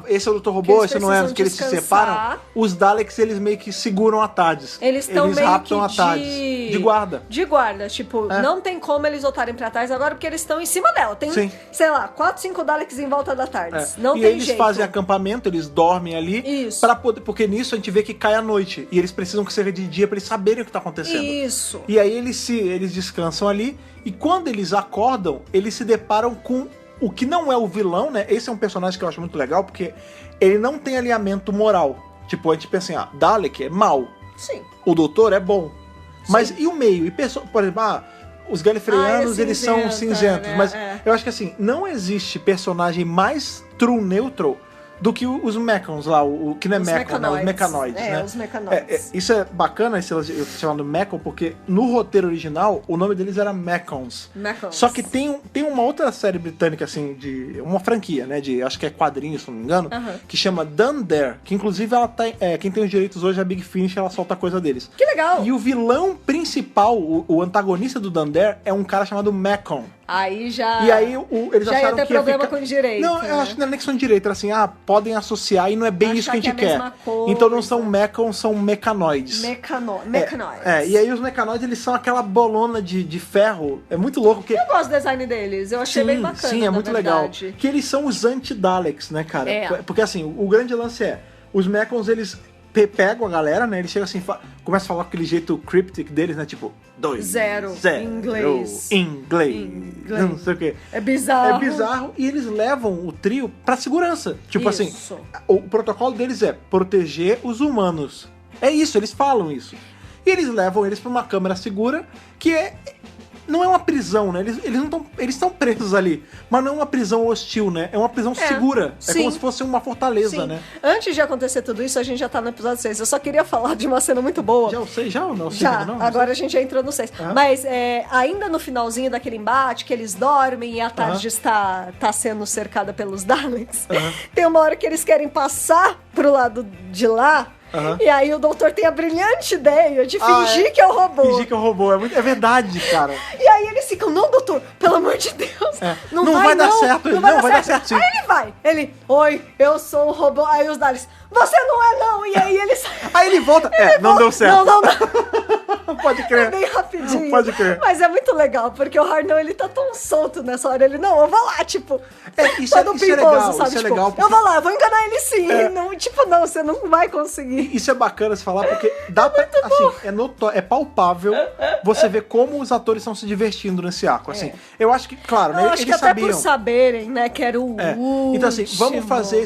esse é o Dr. Robô, Que esse não é, eles que eles se precisam separam, descansar. os Daleks, eles meio que seguram a TARDIS. Eles estão meio raptam que a TARDIS. De guarda. De guarda, tipo, não tem como eles voltarem pra trás agora porque eles estão em cima dela. Tem, Sim. sei lá, 4, 5 Daleks em volta da TARDIS. Não e tem eles jeito. fazem acampamento, eles dormem ali. Isso. Pra poder, porque nisso a gente vê que cai a noite. E eles precisam que seja de dia pra eles saberem o que tá acontecendo. Isso. E aí eles descansam ali. E quando eles acordam, eles se deparam com o que não é o vilão, né? Esse é um personagem que eu acho muito legal, porque ele não tem alinhamento moral. Tipo, a gente pensa assim, Dalek é mal. Sim. O doutor é bom. Mas e o meio? E por exemplo, os galifreanos, eles são cinzentos. né? Mas eu acho que assim, não existe personagem mais true neutral do que os Mechons lá, o que não é Os Mechon, né? Os mecanoides, né? Os mecanoides. Isso é bacana, eu chamando Mechon, porque no roteiro original, o nome deles era Mechons. Mechons. Só que tem uma outra série britânica, assim, uma franquia, né, acho que é quadrinhos, se não me engano, que chama Done There, que inclusive ela tá, quem tem os direitos hoje é a Big Finish, ela solta coisa deles. Que legal! E o vilão principal, o antagonista do Done There, é um cara chamado Mechon. Aí já... E aí eles já acharam ia ter que ia problema ficar... com direito. Não, né? eu acho que não é nem questão de direito, era assim, podem associar e não é bem Achar isso que a gente que é a quer. mesma coisa. Então não são Mechons, são mecanoides. Mecanoides. E aí os mecanoides, eles são aquela bolona de ferro. É muito louco. Porque... Eu gosto do design deles, eu achei bem bacana. Sim, é muito legal. verdade. Que eles são os anti-Daleks, né, cara? É. Porque assim, o grande lance é, os Mechons, eles pegam a galera, né? Eles chegam assim, começam a falar com aquele jeito cryptic deles, né? Tipo, 2, Zero. inglês. Não sei o quê. É bizarro. É bizarro e eles levam o trio pra segurança. Tipo Isso. assim, o protocolo deles é proteger os humanos. É isso, eles falam isso. E eles levam eles pra uma câmara segura que não é uma prisão, né? Eles estão presos ali, mas não é uma prisão hostil, né? É uma prisão segura. Sim. É como se fosse uma fortaleza, Sim. né? Antes de acontecer tudo isso, a gente já tá no episódio 6. Eu só queria falar de uma cena muito boa. Já eu sei, já ou não? Já, não? agora a gente já entrou no 6. Mas ainda no finalzinho daquele embate, que eles dormem e a TARDIS tá sendo cercada pelos Daleks, tem uma hora que eles querem passar pro lado de lá. E aí o doutor tem a brilhante ideia de fingir que é o robô. Fingir que é o robô. É verdade, cara. E aí eles ficam, não, doutor, pelo amor de Deus. Não vai dar certo. Não vai dar certo sim. Aí ele vai. Oi, eu sou o robô. Aí os Daleks, você não é não. E aí eles... Aí ele volta. Não deu certo. Não. Pode crer. É bem rapidinho. Pode crer. Mas é muito legal, porque o Harnell, ele tá tão solto nessa hora. Ele, não, eu vou lá, tipo... Isso é legal, sabe? Isso é tipo, legal. Eu vou lá, eu vou enganar ele sim. Não, tipo, não, você não vai conseguir. Isso é bacana se falar, porque dá pra... Assim, é palpável você ver como os atores estão se divertindo nesse arco. Assim, eu acho que, claro, né, acho eles que até sabiam. por saberem, né, que era o último. Então, assim, vamos fazer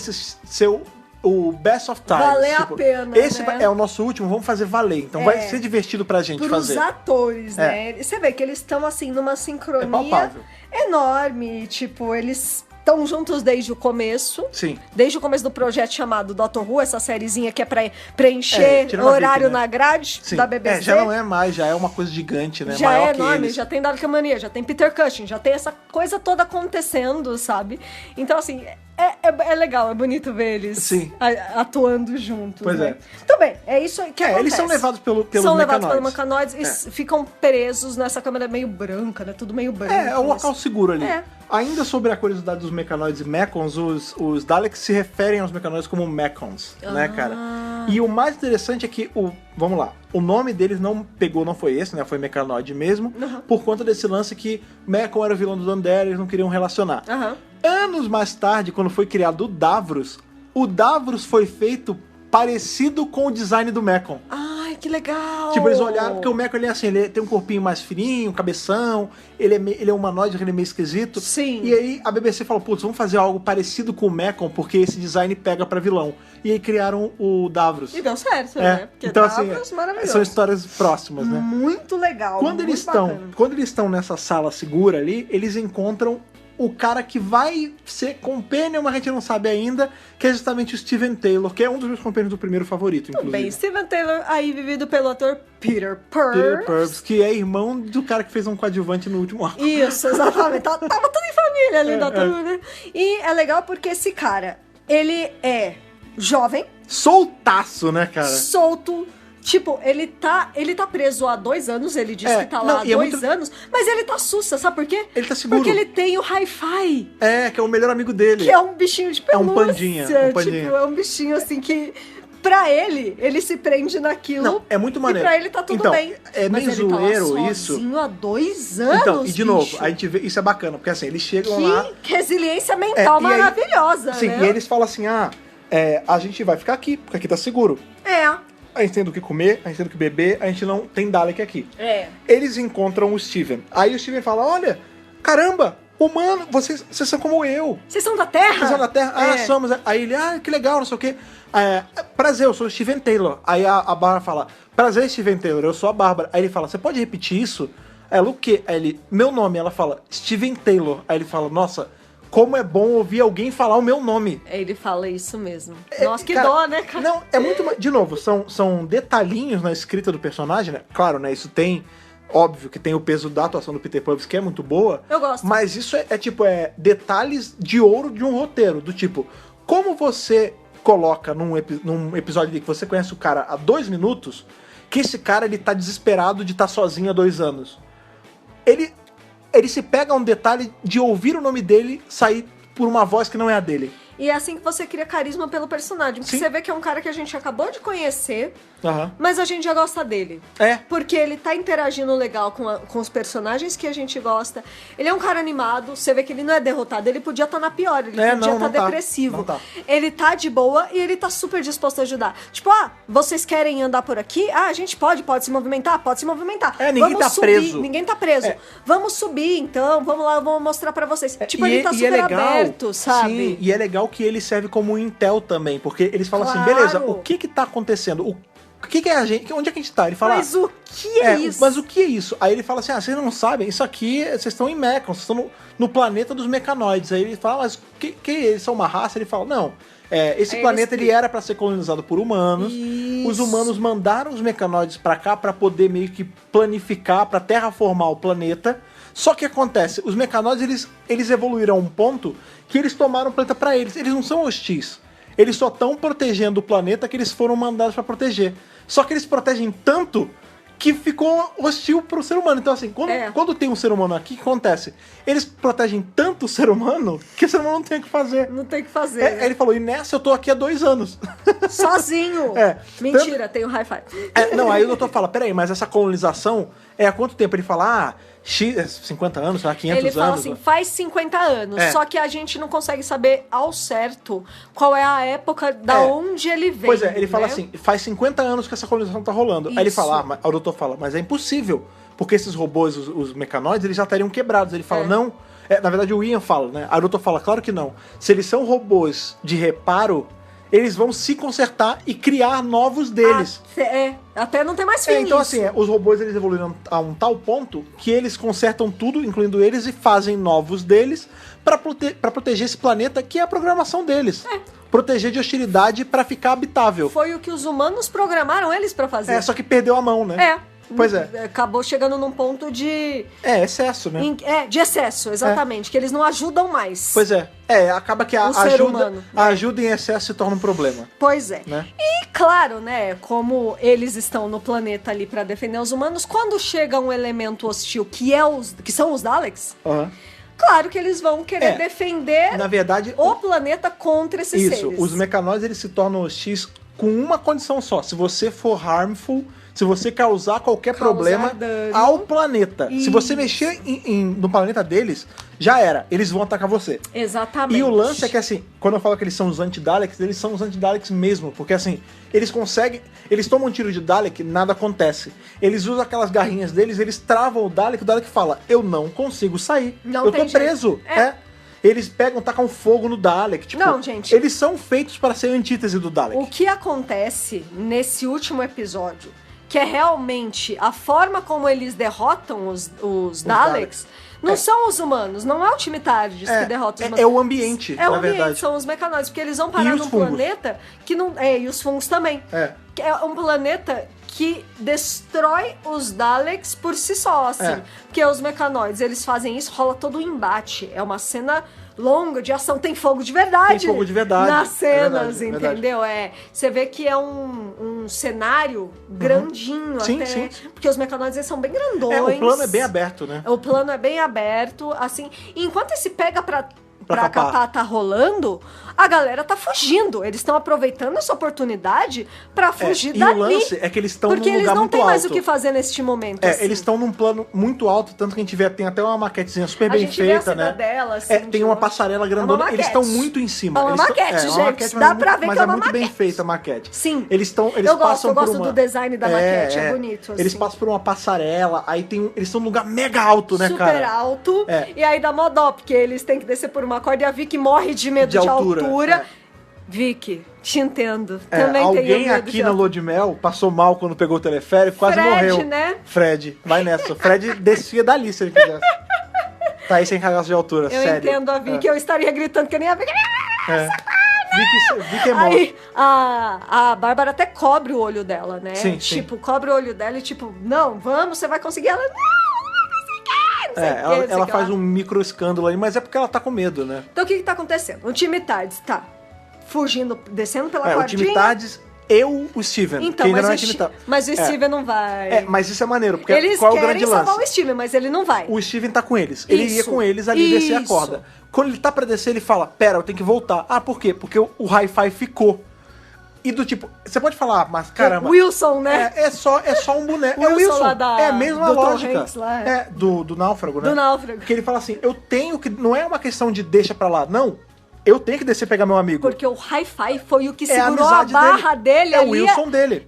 o Best of Times. Valer a pena, Esse né? é o nosso último, vamos fazer valer. Então vai ser divertido pra gente Pros fazer. atores, né? Você vê que eles estão, assim, numa sincronia palpável. enorme. Tipo, eles estão juntos desde o começo. Sim. Desde o começo do projeto chamado Dr. Who, essa sériezinha que é pra preencher tirando a horário Vicky, né? na grade Sim. da BBC. Já não é mais, já é uma coisa gigante, né? Já Maior é que enorme, eles. já tem Dalekmania, já tem Peter Cushing, já tem essa coisa toda acontecendo, sabe? Então, assim, é legal, é bonito ver eles Sim. atuando juntos. Pois né? é. Então, bem, é isso que acontece. Eles são levados pelos São mecanoides. levados pelos mecanoides e ficam presos nessa câmera meio branca, né? Tudo meio branco. É um local seguro ali. É. Ainda sobre a curiosidade dos mecanoides e Mechons, os Daleks se referem aos mecanoides como Mechons, né, cara? E o mais interessante é que, vamos lá, o nome deles não foi esse, né? Foi Mechanoid mesmo, por conta desse lance que Mechon era o vilão do Dundee, eles não queriam relacionar. Anos mais tarde, quando foi criado o Davros foi feito parecido com o design do Mechon. Ai, que legal! Tipo, eles olharam, porque o Mechon, ele é assim, ele tem um corpinho mais fininho, cabeção, ele é humanoide, ele é meio esquisito. Sim. E aí a BBC falou, putz, vamos fazer algo parecido com o Mechon, porque esse design pega pra vilão. E aí criaram o Davros. E deu certo, né? Porque então, Davros, assim, maravilhoso. são histórias próximas, né? Muito legal, Quando muito eles estão nessa sala segura ali, eles encontram o cara que vai ser companion, mas a gente não sabe ainda, que é justamente o Steven Taylor, que é um dos meus companions do primeiro favorito, inclusive. Bem, Steven Taylor, aí vivido pelo ator Peter Peter Purves. Purves, que é irmão do cara que fez um coadjuvante no último arco. Isso, exatamente. Tava tudo em família ali da turma, né? E é legal porque esse cara, ele é jovem, Soltaço, né, cara? solto, Tipo, ele tá preso há 2 anos, ele disse que tá lá há 2 anos, mas ele tá sussa, sabe por quê? Ele tá seguro. Porque ele tem o Hi-Fi. Que é o melhor amigo dele. Que é um bichinho de pelúcia. É um pandinha. Tipo, é um bichinho assim que... Pra ele se prende naquilo. Não, é muito maneiro. E pra ele tá tudo então, bem. É meio zoeiro isso. Sozinho há 2 anos, Então, e de novo, bicho. a gente vê, isso é bacana, porque assim, eles chegam lá... Que resiliência mental maravilhosa, sim, né? e eles falam assim, a gente vai ficar aqui, porque aqui tá seguro. A gente tem do que comer, a gente tem do que beber, a gente não tem Dalek aqui. Eles encontram o Steven. Aí o Steven fala, olha, caramba, humano, vocês são como eu. Vocês são da Terra? Vocês são da Terra? Somos. Aí ele, que legal, não sei o quê. Prazer, eu sou o Steven Taylor. Aí a Bárbara fala, prazer, Steven Taylor, eu sou a Bárbara. Aí ele fala, você pode repetir isso? Ela, o quê? Aí ele, meu nome. Ela fala, Steven Taylor. Aí ele fala, nossa, como é bom ouvir alguém falar o meu nome. Ele fala isso mesmo. Nossa, que dó, né, cara? Não, é muito... De novo, são detalhinhos na escrita do personagem, né? Claro, né, isso tem... Óbvio que tem o peso da atuação do Peter Purves, que é muito boa. Eu gosto. Mas isso é detalhes de ouro de um roteiro. Do tipo, como você coloca num episódio ali que você conhece o cara há 2 minutos, que esse cara, ele tá desesperado de estar sozinho há 2 anos. Ele se pega um detalhe de ouvir o nome dele sair por uma voz que não é a dele. E é assim que você cria carisma pelo personagem. Porque você vê que é um cara que a gente acabou de conhecer, mas a gente já gosta dele. Porque ele tá interagindo legal com os personagens que a gente gosta. Ele é um cara animado, você vê que ele não é derrotado. Ele podia estar na pior, ele podia estar depressivo. Ele tá de boa e ele tá super disposto a ajudar. Tipo, vocês querem andar por aqui? A gente pode se movimentar? Pode se movimentar. Ninguém tá preso. Ninguém tá preso. Vamos subir, então. Vamos lá, eu vou mostrar pra vocês. Tipo, ele tá super aberto, sabe? Sim, e é legal que ele serve como um intel também, porque eles falam assim, beleza, o que tá acontecendo? O que é a gente? Onde é que a gente tá? Ele fala, mas o que é isso? Mas o que é isso? Aí ele fala assim, vocês não sabem, isso aqui, vocês estão em Mecon, vocês estão no planeta dos mecanoides. Aí ele fala, mas que eles são uma raça? Ele fala, não, esse planeta ele era pra ser colonizado por humanos. Isso. Os humanos mandaram os mecanoides pra cá pra poder meio que planificar, pra terraformar o planeta. Só que acontece, os mecanoides, eles evoluíram a um ponto que eles tomaram o planeta pra eles. Eles não são hostis. Eles só estão protegendo o planeta que eles foram mandados pra proteger. Só que eles protegem tanto que ficou hostil pro ser humano. Então, assim, quando tem um ser humano aqui, o que acontece? Eles protegem tanto o ser humano que o ser humano não tem o que fazer. Não tem o que fazer. Né? Ele falou, e nessa eu tô aqui há 2 anos. Sozinho. Mentira, tem o Hi-Fi. Não, aí o doutor fala, peraí, mas essa colonização há quanto tempo? Ele fala, 50 anos, 500 anos. Ele fala assim, faz 50 anos. Só que a gente não consegue saber ao certo qual é a época da onde ele vem. Pois ele fala assim, faz 50 anos que essa colonização tá rolando. Isso. Aí ele fala, o doutor fala, mas é impossível. Porque esses robôs, os mecanoides, eles já estariam quebrados. Ele fala, não. Na verdade, o Ian fala, né? Aí o doutor fala, claro que não. Se eles são robôs de reparo, eles vão se consertar e criar novos deles. Até não tem mais fim então nisso. assim, os robôs eles evoluíram a um tal ponto que eles consertam tudo, incluindo eles, e fazem novos deles pra proteger esse planeta, que é a programação deles. Proteger de hostilidade pra ficar habitável. Foi o que os humanos programaram eles pra fazer. Só que perdeu a mão, né? Pois é. Acabou chegando num ponto de... excesso, né? De excesso, exatamente. Que eles não ajudam mais. Pois é. Acaba que a ajuda em excesso se torna um problema. Pois é. Né? E claro, né, como eles estão no planeta ali pra defender os humanos, quando chega um elemento hostil que são os Daleks... Claro que eles vão querer defender, na verdade, o planeta contra esses seres. Isso, os mecanoides eles se tornam hostis com uma condição só. Se você for harmful, se você causar qualquer problema dano ao planeta. Isso. Se você mexer no planeta deles, já era. Eles vão atacar você. Exatamente. E o lance é que, assim, quando eu falo que eles são os anti-Daleks, eles são os anti-Daleks mesmo. Porque, assim, eles conseguem... Eles tomam um tiro de Dalek, nada acontece. Eles usam aquelas garrinhas deles, eles travam o Dalek fala, eu não consigo sair. Eu tô preso. Eles pegam, tacam fogo no Dalek. Tipo, não, gente. Eles são feitos para ser a antítese do Dalek. O que acontece nesse último episódio, que é realmente a forma como eles derrotam os Daleks, não são os humanos, não é o time Tardes que derrota os humanos. É o ambiente, na verdade. Ambiente, são os mecanoides, porque eles vão parar num planeta que não... e os fungos também. É um planeta que destrói os Daleks por si só, assim. É. Porque os mecanoides, eles fazem isso, rola todo um embate. É uma cena longa de ação, tem fogo de verdade. Tem fogo de verdade. Nas cenas, É verdade. entendeu? Você vê que é um cenário grandinho Sim, até. sim. Porque os mecanoides, eles são bem grandões. O plano é bem aberto, né? O plano é bem aberto, assim. E enquanto esse pega pra capar capar tá rolando, a galera tá fugindo. Eles estão aproveitando essa oportunidade pra fugir e dali. o lance é que eles estão num Porque lugar eles não muito têm mais alto. o que fazer neste momento. assim. Eles estão num plano muito alto, tanto que a gente vê, tem até uma maquetezinha super A bem gente vê a feita, né? cidadela, assim, Tem de uma longe. passarela grandona, É uma eles maquete. estão muito em cima. É uma Eles tão- maquete, uma gente. maquete, Dá mas pra ver mas que é é uma muito bem maquete. feita a maquete. Sim. Eles Eu passam por gosto uma... do design da maquete, é bonito, Eles assim. passam por uma passarela, aí eles estão num lugar mega alto, né, Super cara? alto. É. E aí dá mó dó, porque eles têm que descer por uma corda e a Vicky morre de medo de altura. Vicky, te entendo. Também tenho Alguém medo aqui de na altura. Lua de Mel passou mal quando pegou o teleférico, quase Fred, morreu. né? Fred, vai nessa. O Fred descia dali se ele quisesse. Tá aí sem cagaço de altura, Eu sério. entendo a Vicky, eu estaria gritando que nem a Vicky. Vicky é morta. Aí a Bárbara até cobre o olho dela, né? Sim, tipo, cobre o olho dela e tipo, não, vamos, você vai conseguir. Ela, não vai conseguir, não sei o quê, não sei Ela o que faz lá. um micro escândalo aí, mas é porque ela tá com medo, né? Então o que tá acontecendo? O time Tardes tá fugindo, descendo pela O cordinha. time Tardes e o Steven, Então, que ainda mas, não é o time Sti- Tardes. mas o Steven não vai. Mas isso é maneiro, porque Eles qual é o querem grande salvar lance? o Steven, mas ele não vai. O Steven tá com eles. Ele ia Isso. com eles ali descer a Isso. corda. Quando ele tá pra descer, ele fala, pera, eu tenho que voltar. Ah, por quê? Porque o Hi-Fi ficou. E do tipo, você pode falar, mas caramba... Wilson, né? É só um boneco. É o Wilson Wilson. lá da- É a mesma do Tom lógica. Hanks lá, do náufrago, né? Do náufrago. Que ele fala assim, eu tenho que... Não é uma questão de deixa pra lá, não. Eu tenho que descer e pegar meu amigo. Porque o Hi-Fi foi o que É a segurou a amizade barra dele É ali. o Wilson dele.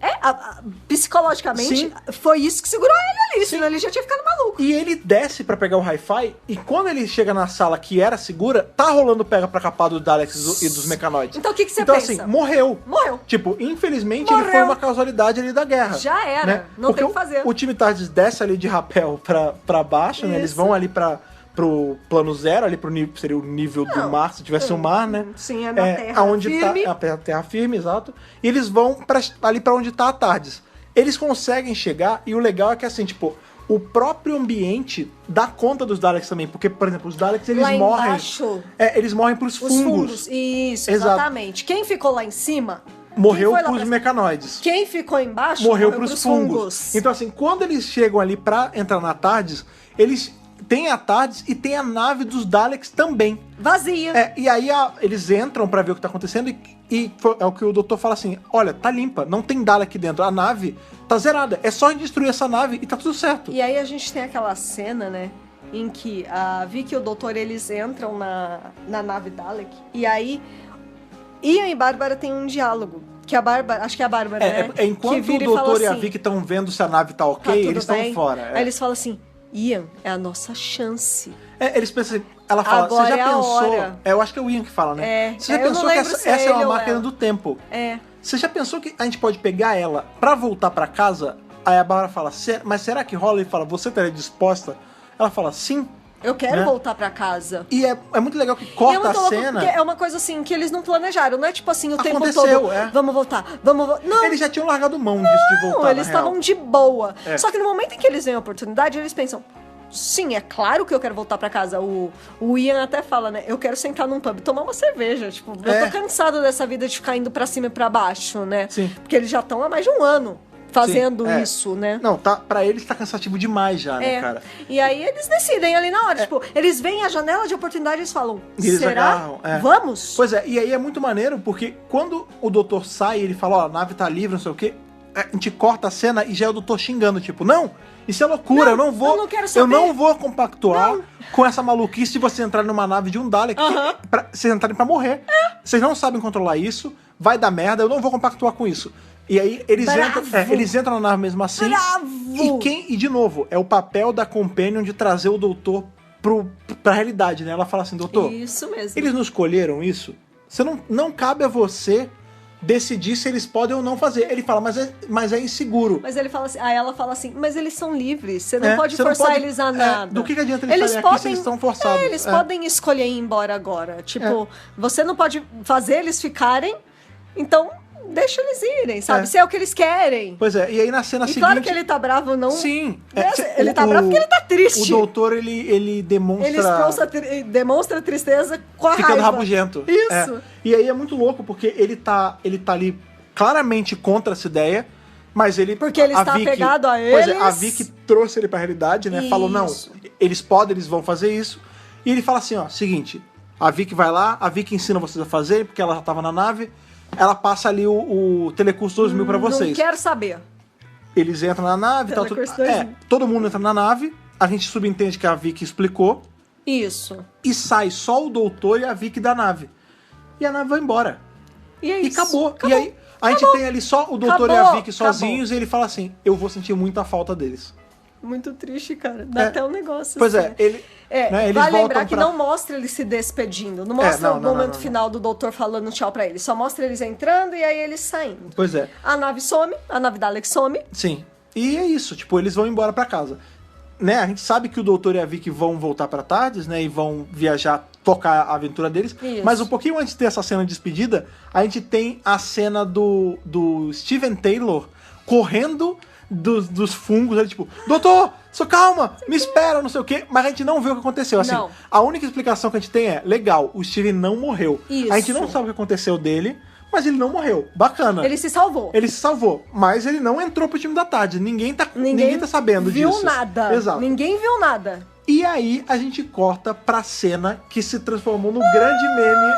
Psicologicamente, Sim. foi isso que segurou ele ali, senão ele já tinha ficado maluco. E ele desce pra pegar o Hi-Fi, e quando ele chega na sala que era segura, tá rolando pega pra capar do Daleks e dos mecanoides. Então o que você então, pensa? assim, morreu. Morreu. Tipo, infelizmente Morreu. ele foi uma causalidade ali da guerra. Já era, né? não Porque tem o que fazer. O time Tardes desce ali de rapel pra baixo, né? Eles Isso. vão ali pro plano zero, ali pro nível, seria o nível do Não. mar, se tivesse um mar, né? Sim, é na terra aonde firme. Tá, a terra firme, exato. E eles vão ali pra onde tá a Tardes. Eles conseguem chegar, e o legal é que assim, tipo, o próprio ambiente dá conta dos Daleks também, porque, por exemplo, os Daleks, eles Lá morrem... embaixo, eles morrem pros os fungos. Isso, Exato. exatamente. Quem ficou lá em cima... Morreu quem foi lá pros pra- mecanoides. Quem ficou embaixo Morreu pros fungos. Então, assim, quando eles chegam ali pra entrar na Tardes, eles têm a Tardes e tem a nave dos Daleks também. Vazia. E aí eles entram pra ver o que tá acontecendo e é o que o doutor fala assim, olha, tá limpa, não tem Dalek dentro, a nave tá zerada, é só destruir essa nave e tá tudo certo. E aí a gente tem aquela cena, né, em que a Vicky e o doutor, eles entram na nave Dalek, e aí Ian e Bárbara têm um diálogo, que a Bárbara, acho que é a Bárbara, né, que Enquanto vira o e fala doutor e a assim, Vicky estão vendo se a nave tá ok, tá tudo eles estão bem? fora. Aí eles falam assim, Ian, é a nossa chance. Eles pensam assim, ela fala, Agora você já é a pensou... hora. Eu acho que é o Ian que fala, né? Você já eu não pensou que lembro se essa é ele uma ou máquina ela. do tempo? É. Você já pensou que a gente pode pegar ela pra voltar pra casa? Aí a Bárbara fala, mas será que rola? Ele fala, você estaria disposta? Ela fala, sim. Eu quero Né? voltar pra casa. E é muito legal que E é corta muito a louco, cena. porque é uma coisa assim que eles não planejaram, não é tipo assim o tempo Aconteceu, todo. é. Vamos voltar, Não, Eles já tinham largado mão disso de voltar, não, eles na real. estavam de boa. É. Só que no momento em que eles veem a oportunidade, eles pensam: sim, é claro que eu quero voltar pra casa. O Ian até fala, né? Eu quero sentar num pub e tomar uma cerveja. Tipo, eu tô cansado dessa vida de ficar indo pra cima e pra baixo, né? Sim. Porque eles já estão há mais de um ano fazendo Sim, é. isso, né? Não, pra eles tá cansativo demais já, né, cara? E aí eles decidem ali na hora. Tipo, eles veem a janela de oportunidade e eles falam: E eles será? agarram, Vamos? Pois é, e aí é muito maneiro, porque quando o doutor sai, ele fala, ó, a nave tá livre, não sei o quê, a gente corta a cena e já é o doutor xingando, tipo, não, isso é loucura, Não, eu não vou. eu não quero saber. Eu não vou compactuar com essa maluquice de você entrar numa nave de um Dalek, vocês entrarem pra morrer. Vocês não sabem controlar isso, vai dar merda, eu não vou compactuar com isso. E aí eles Bravo. eles entram na nave mesmo assim. Bravo. E de novo, é o papel da Companion de trazer o doutor pra realidade, né? Ela fala assim, doutor, Isso mesmo. eles não escolheram isso? Você não cabe a você decidir se eles podem ou não fazer. Ele fala, mas é inseguro. Mas ele fala assim, aí ela fala assim, mas eles são livres, você não É, pode você não forçar pode- eles a nada. do que adianta eles estarem aqui se eles estão forçados? Eles É. podem escolher ir embora agora. Tipo, você não pode fazer eles ficarem, então deixa eles irem, sabe? É. Se é o que eles querem. Pois é, e aí na cena E seguinte... claro que ele tá bravo, não... Sim. Ele tá bravo porque ele tá triste. O doutor, ele demonstra... Ele demonstra tristeza com a ficando raiva. rabugento. Isso. É. E aí é muito louco, porque ele tá ali claramente contra essa ideia, mas ele... Porque ele está apegado a eles. Pois é, a Vicky trouxe ele pra realidade, né? Falou, não, Isso. eles podem, eles vão fazer isso. E ele fala assim, ó, seguinte, a Vicky vai lá, a Vicky ensina vocês a fazer, porque ela já tava na nave, ela passa ali o Telecurso 2000 pra vocês. Não quero saber. Eles entram na nave, tal, Telecurso 2000. todo mundo entra na nave, a gente subentende que a Vicky explicou, Isso. e sai só o doutor e a Vicky da nave. E a nave vai embora. E é E isso. acabou. E aí, a gente tem ali só o doutor e a Vicky sozinhos, e ele fala assim, eu vou sentir muita falta deles. Muito triste, cara. Dá até um negócio Pois assim. ele... né, eles Vai voltam lembrar que pra- não mostra ele se despedindo. Não mostra o momento final do doutor falando tchau pra ele. Só mostra eles entrando e aí eles saindo. Pois é, A nave some, a nave da Alex some. sim. E é isso, tipo, eles vão embora pra casa. Né, a gente sabe que o doutor e a Vicky vão voltar pra Tardes, né, e vão viajar, tocar a aventura deles. Isso. Mas um pouquinho antes de ter essa cena de despedida, a gente tem a cena do Steven Taylor correndo dos fungos, ele tipo, doutor, só calma, me espera, não sei o quê, mas a gente não vê o que aconteceu. Assim, Não. a única explicação que a gente tem é, legal, o Steven não morreu. Isso. A gente não sabe o que aconteceu dele, mas ele não morreu. Bacana. Ele se salvou. Ele se salvou, mas ele não entrou pro time da tarde. Ninguém tá sabendo viu disso. nada. Exato. Ninguém viu nada. E aí a gente corta pra cena que se transformou no grande meme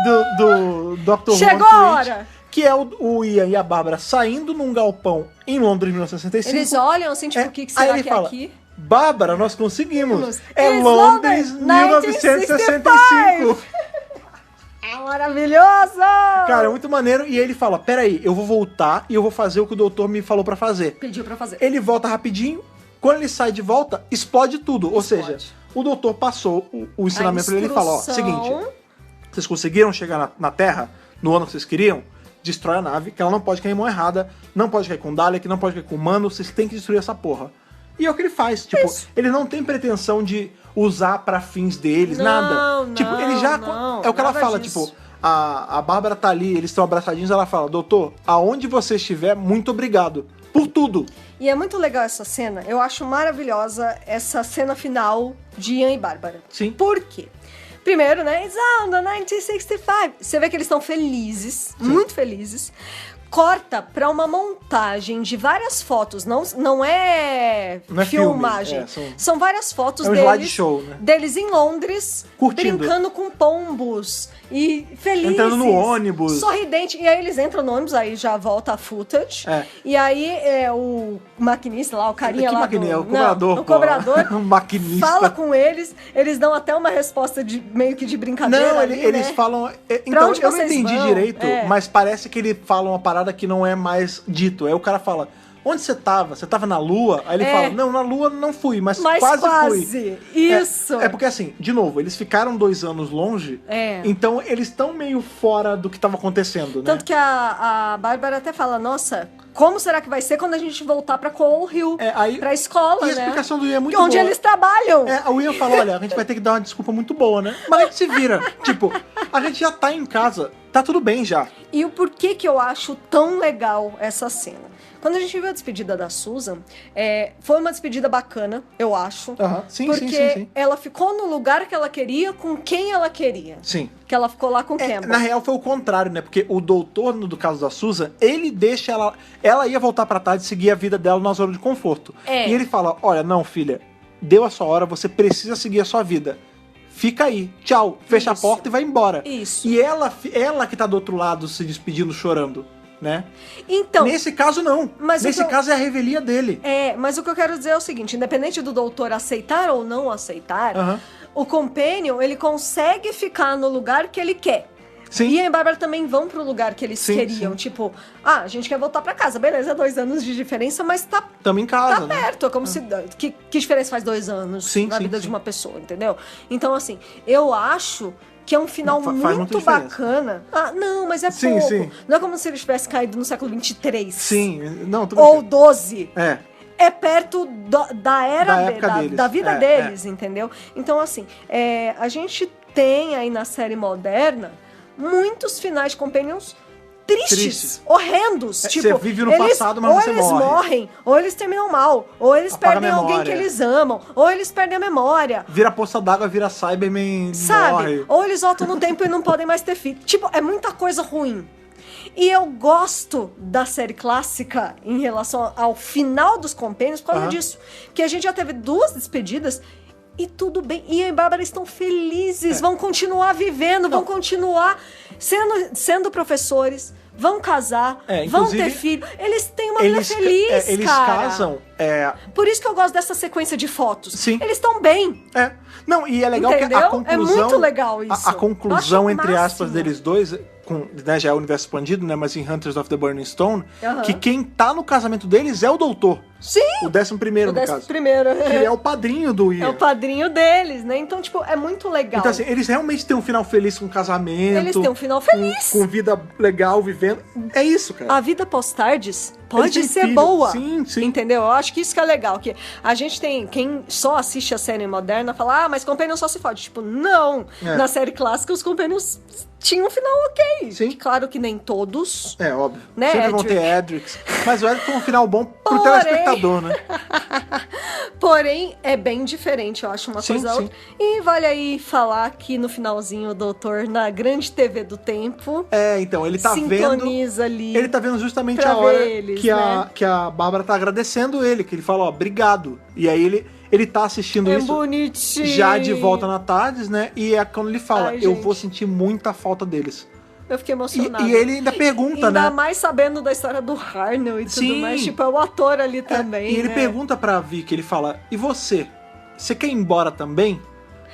do Dr. Chegou Who a Tweet, hora. que é o Ian e a Bárbara saindo num galpão em Londres, em 1965. Eles olham assim, tipo, o que aí será ele que fala, é aqui? Bárbara, nós conseguimos. É It's Londres, Londres, 1965. É maravilhoso! Cara, é muito maneiro. E aí ele fala, peraí, eu vou voltar e eu vou fazer o que o doutor me falou pra fazer. Pediu pra fazer. Ele volta rapidinho, quando ele sai de volta, explode tudo. Ou Explode. seja, o doutor passou o ensinamento dele e fala, ó, instrução. seguinte, vocês conseguiram chegar na Terra no ano que vocês queriam? Destrói a nave, que ela não pode cair em mão errada, não pode cair com Dalek, não pode cair com humano, vocês têm que destruir essa porra. E é o que ele faz, tipo, Isso. ele não tem pretensão de usar pra fins deles, Não, nada. não, Tipo, ele já... não, é o que ela nada fala, disso. tipo, a Bárbara tá ali, eles estão abraçadinhos, ela fala, doutor, aonde você estiver, muito obrigado. Por tudo. E é muito legal essa cena. Eu acho maravilhosa essa cena final de Ian e Bárbara. Sim. Por quê? Primeiro, né? It's on the 1965. Você vê que eles estão felizes, muito felizes. Corta pra uma montagem de várias fotos. Não é, Não é filmagem. filme, são várias fotos é um deles. slideshow, né? Deles em Londres, Curtindo. brincando com pombos. E felizes. Entrando no ônibus. Sorridente. E aí eles entram no ônibus, aí já volta a footage. É. E aí o maquinista lá, o carinha Que lá maquinista? do... O cobrador, Não, o pô. cobrador Um maquinista. fala com eles dão até uma resposta de meio que de brincadeira Não, ali, eles né? falam... Então, onde eu não vocês entendi vão? direito, É. mas parece que ele fala uma parada que não é mais dito. Aí o cara fala, onde você tava? Você tava na Lua? Aí ele É. fala, não, na Lua não fui, mas Mas quase fui. quase. Isso. É porque assim, de novo, eles ficaram 2 anos longe, É. então eles estão meio fora do que tava acontecendo, né? Tanto que a Bárbara até fala, nossa, como será que vai ser quando a gente voltar pra Coal Hill? Aí, pra escola, e a né? explicação do Ian é muito Onde boa. eles trabalham. O Ian falou, olha, a gente vai ter que dar uma desculpa muito boa, né? Mas a gente se vira. Tipo, a gente já tá em casa, tá tudo bem já. E o porquê que eu acho tão legal essa cena? Quando a gente viu a despedida da Susan, foi uma despedida bacana, eu acho. Aham, sim, porque sim. ela ficou no lugar que ela queria, com quem ela queria. Sim. Que ela ficou lá com Campbell. Na real foi o contrário, né? Porque o doutor, no caso da Susan, ele deixa ela... Ela ia voltar pra tarde e seguir a vida dela na zona de conforto. É. E ele fala, olha, não, filha, deu a sua hora, você precisa seguir a sua vida. Fica aí, tchau, fecha Isso. a porta e vai embora. Isso. E ela que tá do outro lado se despedindo, chorando, né? Então, Nesse caso, não. Mas Nesse o que eu- caso é a revelia dele. mas o que eu quero dizer é o seguinte, independente do doutor aceitar ou não aceitar, Aham. o Companion, ele consegue ficar no lugar que ele quer. Sim. E a Bárbara também vão pro lugar que eles Sim, queriam. sim. Tipo, a gente quer voltar pra casa. Beleza, 2 anos de diferença, mas tá Tamo em casa, né? perto. É como se... Que diferença faz 2 anos Sim, na sim, vida sim. de uma pessoa, entendeu? Então, assim, eu acho que é um final Faz muita muito diferença. bacana. Não, mas é Sim, pouco. sim. Não é como se ele tivesse caído no século 23. Sim, não, tudo Ou bem. 12. É, Perto da era Da época deles. da vida É, deles, entendeu? Então, assim, a gente tem aí na série moderna muitos finais de Companions tristes, horrendos. Tipo, você vive no passado, mas você morre. Ou eles morrem, ou eles terminam mal, ou eles Apaga perdem a alguém memória. que eles amam, ou eles perdem a memória. Vira poça d'água, vira Cyberman, Sabe? morre. Ou eles voltam no tempo e não podem mais ter filho. Tipo, é muita coisa ruim. E eu gosto da série clássica em relação ao final dos Companions por causa disso. Que a gente já teve 2 despedidas e tudo bem. Ian e Bárbara estão felizes, vão continuar vivendo, vão continuar sendo professores, vão casar, vão ter filho. Eles têm uma vida feliz, eles cara. casam. Por isso que eu gosto dessa sequência de fotos. Sim. Eles estão bem. Não, e é legal Entendeu? que a conclusão... É muito legal isso. A conclusão, Eu acho entre o aspas, máximo. deles dois, né, já é o universo expandido, né, mas em Hunters of the Burning Stone, Aham. que quem tá no casamento deles é o doutor. Sim! O 11º, no O caso. 11º. Que ele é o padrinho do Ian. É o padrinho deles, né? Então, tipo, é muito legal. Então, assim, eles realmente têm um final feliz com casamento. Eles têm um final feliz. Com vida legal, vivendo. É isso, cara. A vida pós-tardes pode têm ser filho. boa. Sim, sim. Entendeu? Eu acho que isso que é legal. Que a gente tem... Quem só assiste a série moderna fala, mas Companions só se fode. Tipo, não. Na série clássica, os Companions tinham um final ok. Sim. Claro que nem todos. É, óbvio. Né, Sempre vão ter Edrix. Mas o Edrix tem um final bom pro Porém- telespectador, né? Porém, é bem diferente, eu acho, uma Sim, coisa da sim. outra. E vale aí falar que no finalzinho o doutor, na grande TV do tempo, Então, ele tá vendo... sintoniza ali. Ele tá vendo justamente pra a hora ver eles, que, né? que a Bárbara tá agradecendo ele, que ele fala, ó, obrigado. E aí ele tá assistindo É isso bonitinho. já de volta na Tardes, né? E é quando ele fala, Ai, eu gente. vou sentir muita falta deles. Eu fiquei emocionada. E ele ainda pergunta, Ainda né? mais sabendo da história do Harnell e tudo Sim. mais. Tipo, é o ator ali também, E ele né? pergunta pra Vicky, ele fala, e você? Você quer ir embora também?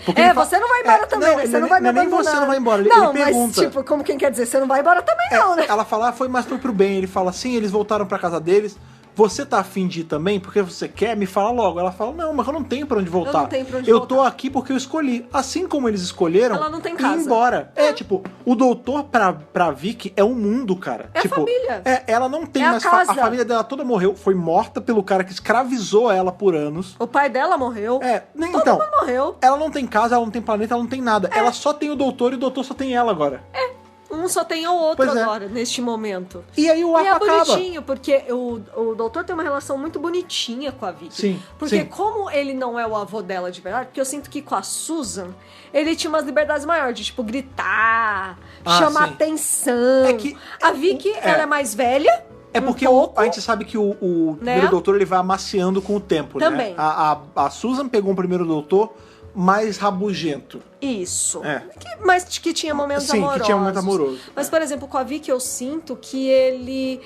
Porque ele fala- Você não vai embora também, né? Você não vai me nem abandonar. você não vai embora, ele Não, pergunta. mas tipo, como quem quer dizer, você não vai embora também não, né? Ela fala, foi mais pro bem. Ele fala, sim, eles voltaram pra casa deles. Você tá afim de ir também? Porque você quer? Me fala logo. Ela fala, não, mas eu não tenho pra onde voltar. Eu não tenho pra onde Eu voltar. tô aqui porque eu escolhi. Assim como eles escolheram, Ela não tem ir casa. embora. Tipo, o doutor pra Vicky é um mundo, cara. É a tipo, família. Ela não tem É a mais... casa. A família dela toda morreu. Foi morta pelo cara que escravizou ela por anos. O pai dela morreu. Todo Todo mundo morreu. Ela não tem casa, ela não tem planeta, ela não tem nada. É. Ela só tem o doutor e o doutor só tem ela agora. Um só tem o outro Pois é. agora, neste momento. E aí o E arco é acaba. bonitinho, porque o doutor tem uma relação muito bonitinha com a Vicky. Sim, Porque sim. como ele não é o avô dela de verdade, porque eu sinto que com a Susan, ele tinha umas liberdades maiores, de tipo, gritar, chamar sim. atenção. É que- a Vicky, ela é mais velha. É porque pouco, a gente sabe que o né? primeiro doutor ele vai amaciando com o tempo, Também. né? A Susan pegou um primeiro doutor mais rabugento. Isso. É. Mas que tinha momentos Sim, que amorosos. tinha momento amoroso. Mas, por exemplo, com a Vicky eu sinto que ele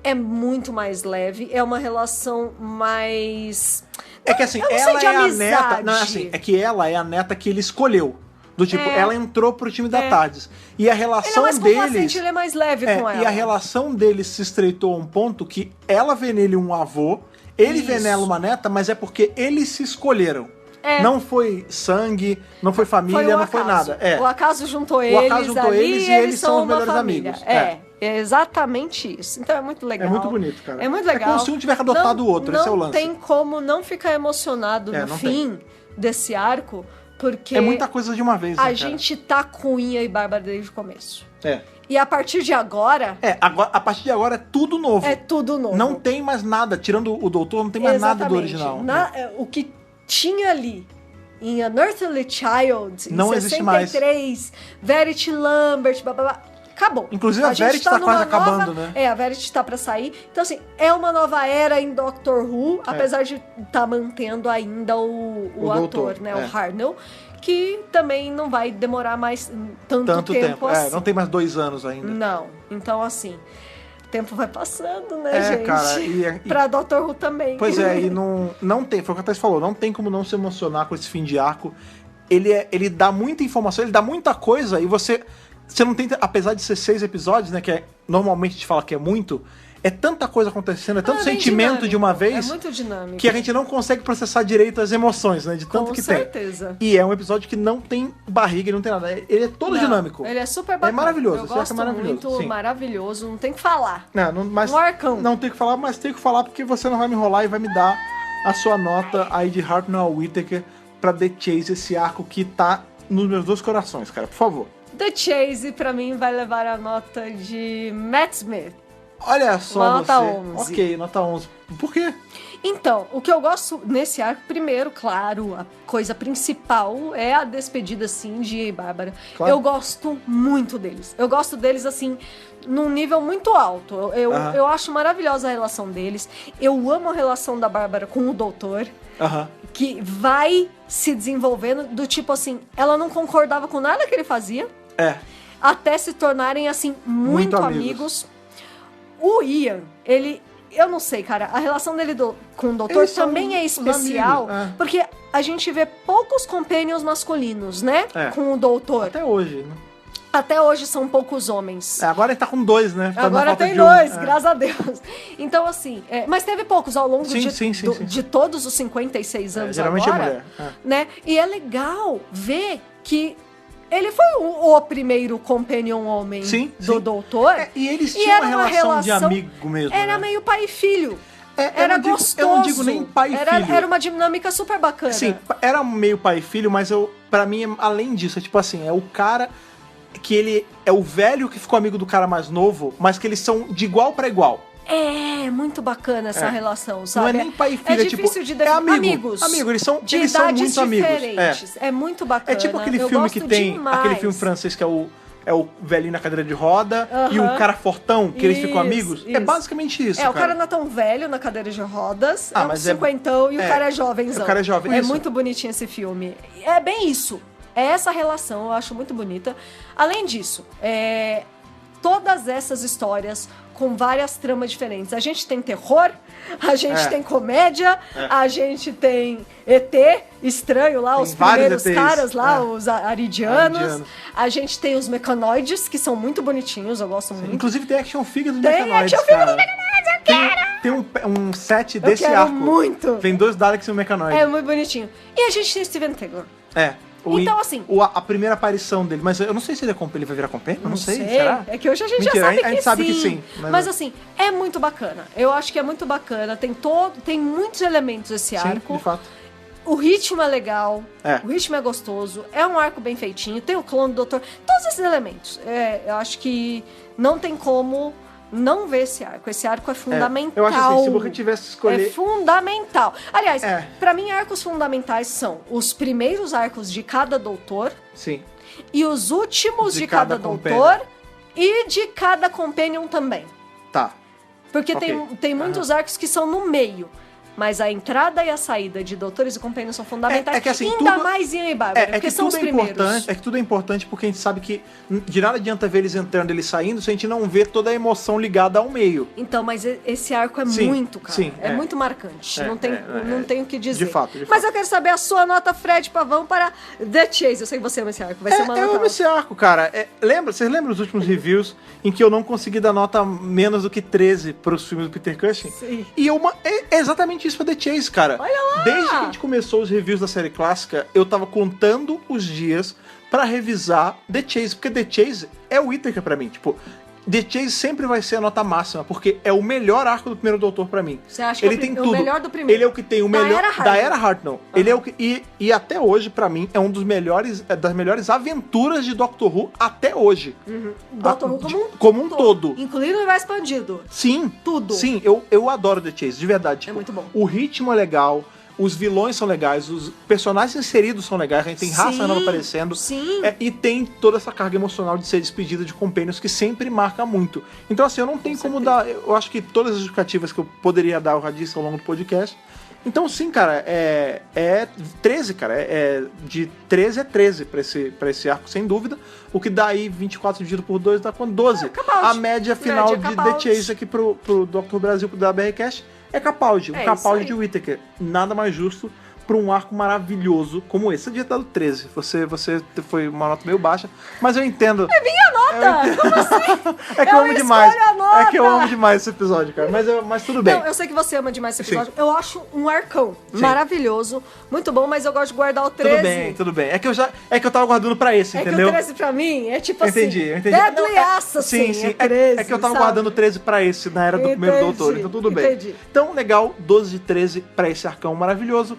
é muito mais leve, é uma relação mais... É que assim, eu não sei ela de é a amizade. neta. Não, é assim, é que ela é a neta que ele escolheu. Do tipo, ela entrou pro time da É. Tardes. E a Ele é relação mais deles. complacente, ele é mais leve com ela. E a relação deles se estreitou a um ponto que ela vê nele um avô, ele vê Isso. nela uma neta, mas é porque eles se escolheram. É. Não foi sangue, não foi família, o não foi acaso. nada. É. O acaso juntou O eles acaso juntou ali eles e eles são os uma melhores família. amigos. É exatamente isso. Então é muito legal. É muito bonito, cara. É muito É legal. como se um tivesse adotado o outro, esse é o lance. Não tem como não ficar emocionado no não fim desse arco, porque É muita coisa de uma vez, né, a cara? gente tá com Ian e Bárbara desde o começo. É. E a partir de agora, Agora, a partir de agora é tudo novo. é tudo novo. Não tem mais nada. Tirando o doutor, não tem mais nada do original. O que tinha ali em Unearthly Child, Não em existe mais. 63, Verity Lambert, blá, blá, blá, acabou. Inclusive, a gente Verity tá numa quase acabando, né? A Verity tá pra sair. Então, assim, é uma nova era em Doctor Who, apesar de tá mantendo ainda o ator, doutor, né? O Harnell, que também não vai demorar mais tanto tempo assim. Não tem mais 2 anos ainda. Não. Então, assim, o tempo vai passando, né, gente? Cara, Pra Doctor Who também. Pois é, e não tem, foi o que a Thais falou, não tem como não se emocionar com esse fim de arco. Ele dá muita informação, ele dá muita coisa e você não tem, apesar de ser 6 episódios, né, que normalmente a gente fala que é muito, é tanta coisa acontecendo, é tanto É bem sentimento dinâmico, de uma vez, é muito dinâmico. que a gente não consegue processar direito as emoções, né, de tanto Com que certeza. tem. E é um episódio que não tem barriga, ele não tem nada, ele é todo Não, dinâmico. Ele é super bacana. maravilhoso, Eu esse arco gosto é maravilhoso, muito, sim. maravilhoso. Não tem que falar. Mas Um arcão. não tem que falar, mas tem que falar porque você não vai me enrolar e vai me dar a sua nota aí de Hartnell Whittaker pra The Chase, esse arco que tá nos meus 2 corações, cara, por favor. The Chase, pra mim, vai levar a nota de Matt Smith. Olha só Uma nota você. 11. Ok, nota 11. Por quê? Então, o que eu gosto nesse arco, primeiro, claro, a coisa principal é a despedida, assim, de Ian e Bárbara. Claro. Eu gosto muito deles. Eu gosto deles, assim, num nível muito alto. Eu acho maravilhosa a relação deles. Eu amo a relação da Bárbara com o doutor. Aham. Que vai se desenvolvendo do tipo, assim, ela não concordava com nada que ele fazia. É. Até se tornarem, assim, muito amigos. O Ian, eu não sei, cara, a relação dele com o doutor Eles também são é especial, amigos, porque a gente vê poucos companions masculinos, né? É. Com o doutor. Até hoje, né? Até hoje são poucos homens. Agora ele tá com 2, né? Tá na Agora falta tem de um. 2, graças a Deus. Então, assim, mas teve poucos ao longo Sim. de todos os 56 anos geralmente agora. é mulher. Né? E é legal ver que ele foi o primeiro companion homem do doutor. E eles E tinham era uma relação de amigo mesmo. Era né? meio pai e filho. Eu Era não digo- gostoso. Eu não digo nem pai e filho. Era uma dinâmica super bacana. Sim, era meio pai e filho, mas pra mim, além disso, é tipo assim, é o cara que ele é o velho que ficou amigo do cara mais novo, mas que eles são de igual pra igual. É muito bacana essa relação, sabe? Não é nem pai e filho, é difícil de é amigo. amigos. Amigo, eles são de eles são idades muito amigos. diferentes. É muito bacana. É tipo aquele Eu filme gosto que tem, demais. aquele filme francês que é o velhinho na cadeira de roda e um cara fortão, que eles ficam amigos. É basicamente isso, o cara não é tão velho na cadeira de rodas, é um mas cinquentão e o cara é jovenzão. O cara é jovem, É isso. muito bonitinho esse filme. É bem isso. É essa relação, eu acho muito bonita. Além disso, todas essas histórias com várias tramas diferentes. A gente tem terror, a gente tem comédia, a gente tem ET estranho lá, tem os primeiros ETs. caras lá, os aridianos. A gente tem os mecanoides, que são muito bonitinhos, eu gosto muito. Inclusive tem action figure do Tem Mechanoids, action figure cara. do Mechanoids, eu quero! Tem um set desse quero arco. muito. Vem 2 Daleks e um Mechanoid. É muito bonitinho. E a gente tem Steven Taylor. Então, assim... A primeira aparição dele, mas eu não sei se ele vai virar companion, eu não sei, será? É que hoje a gente Mentira, já sabe que a gente sabe que sim. Mas assim, é muito bacana. Eu acho que é muito bacana. Tem muitos elementos esse arco. De fato. O ritmo é legal. É. O ritmo é gostoso. É um arco bem feitinho. Tem o clone do doutor. Todos esses elementos. Eu acho que não tem como não ver esse arco. Esse arco é fundamental. Eu acho assim, se você tivesse que escolher... É fundamental. Aliás, É. pra mim, arcos fundamentais são os primeiros arcos de cada doutor Sim. e os últimos de cada companion. doutor e de cada companion também. Tá. Porque Ok. tem muitos arcos que são no meio. Mas a entrada e a saída de doutores e companions são fundamentais. É que assim, ainda tudo- mais Ian e Bárbara, porque que são os tudo é primeiros. importante, é que tudo é importante porque a gente sabe que de nada adianta ver eles entrando e eles saindo se a gente não vê toda a emoção ligada ao meio. Então, mas esse arco é Sim, muito, cara. sim, é muito marcante. É, não tenho o que dizer. De fato. Mas eu quero saber a sua nota, Fred Pavão, para The Chase. Eu sei que você ama esse arco. Vai ser uma Eu nota amo esse arco, cara. Vocês lembram dos últimos reviews em que eu não consegui dar nota menos do que 13 pros filmes do Peter Cushing? Sim. E é exatamente isso pra The Chase, cara. Olha lá! Desde que a gente começou os reviews da série clássica, eu tava contando os dias pra revisar The Chase, porque The Chase é o Whittaker pra mim. Tipo, The Chase sempre vai ser a nota máxima, porque é o melhor arco do primeiro Doutor pra mim. Você acha que ele é tem o tudo. melhor do primeiro? Ele é o que tem o Da melhor Era Hartnell. da Era Hartnell. Ele é o que e até hoje pra mim é um dos melhores das melhores aventuras de Doctor Who até hoje. Doctor Who como um todo. Incluindo o universo expandido. Sim. Tudo. Sim, eu adoro The Chase, de verdade. Tipo, muito bom. O ritmo é legal, os vilões são legais, os personagens inseridos são legais, a gente tem raça nova aparecendo. Sim. E tem toda essa carga emocional de ser despedida de companions que sempre marca muito. Então, assim, eu não tenho como dar. Eu acho que todas as justificativas que eu poderia dar eu já disse ao longo do podcast. Então, sim, cara, é 13, cara. De 13 a 13 pra esse arco, sem dúvida. O que dá aí 24 dividido por 2 dá quanto? 12. Capaldi. A média final Média de Capaldi. The Chase aqui pro Dr. Brasil, pro WRCast, é Capaldi. É O Capaldi isso de aí. Whittaker. Nada mais justo pra um arco maravilhoso como esse. Você devia ter dado 13. Você foi uma nota meio baixa, mas eu entendo. É minha nota! Como assim? É que eu amo escolho demais. a nota! É que eu amo demais esse episódio, cara. Mas tudo bem. Não, eu sei que você ama demais esse Sim. episódio. Eu acho um arcão Sim. maravilhoso, muito bom, mas eu gosto de guardar o 13. Tudo bem. É que eu tava guardando pra esse, entendeu? Que o 13 pra mim é tipo Entendi. assim, deadly ass, assim, Sim. é 13, É que eu tava sabe? guardando 13 pra esse na era do primeiro Entendi, doutor, então tudo bem. entendi. Então, legal, 12 de 13 pra esse arcão maravilhoso.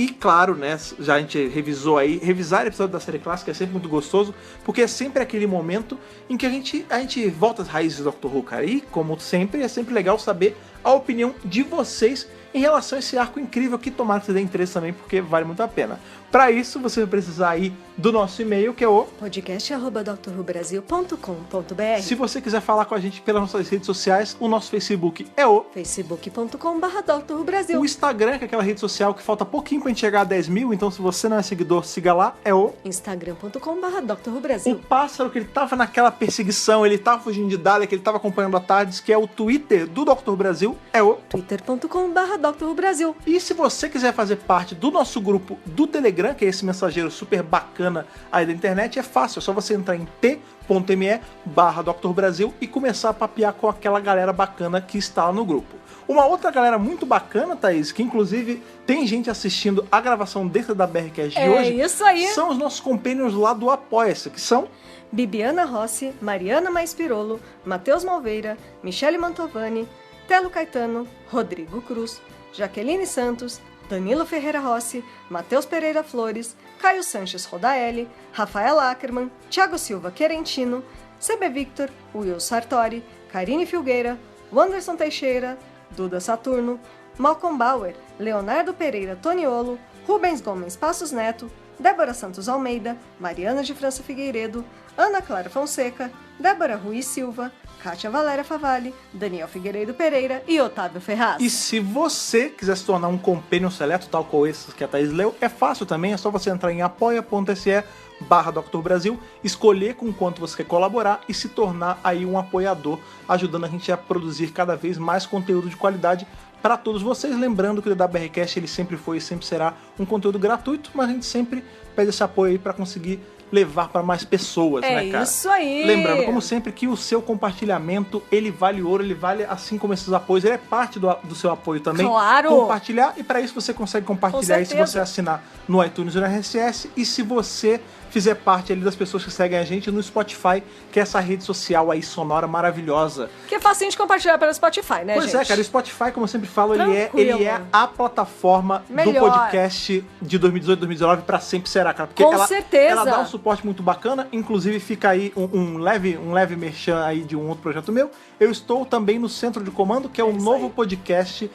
E claro, né, já a gente revisou aí, revisar episódio da série clássica é sempre muito gostoso, porque é sempre aquele momento em que a gente volta às raízes do Doctor Who, cara. E, como sempre, é sempre legal saber a opinião de vocês em relação a esse arco incrível que tomara que você dê interesse também, porque vale muito a pena. Para isso, você vai precisar aí do nosso e-mail, que é o podcast@drrubrasil.com.br. Se você quiser falar com a gente pelas nossas redes sociais, o nosso Facebook é o facebook.com/drrubrasil. O Instagram, que é aquela rede social que falta pouquinho pra gente chegar a 10 mil, então se você não é seguidor, siga lá, é o instagram.com/drrubrasil. O pássaro que ele tava naquela perseguição, ele tava fugindo de Dalek, ele tava acompanhando a Tardes, que é o Twitter do Dr. Brasil, é o twitter.com/drrubrasil. E se você quiser fazer parte do nosso grupo do Telegram, que é esse mensageiro super bacana aí da internet, é fácil, é só você entrar em t.me/Dr. Brasil e começar a papear com aquela galera bacana que está lá no grupo. Uma outra galera muito bacana, Thaís, que inclusive tem gente assistindo a gravação dentro da BRCast de hoje, isso aí. São os nossos companions lá do Apoia-se, que são Bibiana Rossi, Mariana Maispirolo, Matheus Malveira, Michele Mantovani, Telo Caetano, Rodrigo Cruz, Jaqueline Santos, Danilo Ferreira Rossi, Matheus Pereira Flores, Caio Sanches Rodaelli, Rafael Ackerman, Thiago Silva Querentino, CB Victor, Will Sartori, Karine Filgueira, Wanderson Teixeira, Duda Saturno, Malcolm Bauer, Leonardo Pereira Toniolo, Rubens Gomes Passos Neto, Débora Santos Almeida, Mariana de França Figueiredo, Ana Clara Fonseca, Débora Ruiz Silva, Kátia Valéria Favalli, Daniel Figueiredo Pereira e Otávio Ferraz. E se você quiser se tornar um companion seleto, tal qual esses que a Thaís leu, é fácil também, é só você entrar em apoia.se/Dr. Brasil, escolher com quanto você quer colaborar e se tornar aí um apoiador, ajudando a gente a produzir cada vez mais conteúdo de qualidade para todos vocês. Lembrando que o DWRcast ele sempre foi e sempre será um conteúdo gratuito, mas a gente sempre pede esse apoio aí para conseguir levar para mais pessoas, né, cara? É isso aí! Lembrando, como sempre, que o seu compartilhamento, ele vale ouro, ele vale assim como esses apoios, ele é parte do seu apoio também. Claro! Compartilhar, e para isso você consegue compartilhar aí se você assinar no iTunes ou no RSS, e se você fizer parte ali das pessoas que seguem a gente no Spotify, que é essa rede social aí sonora maravilhosa. Que é facinho de compartilhar pelo Spotify, né, pois gente? Pois é, cara, o Spotify, como eu sempre falo, ele é a plataforma do podcast de 2018, 2019 pra sempre será, cara. Porque certeza. Ela dá um suporte muito bacana, inclusive fica aí um leve merchan aí de um outro projeto meu. Eu estou também no Centro de Comando, que é o novo podcast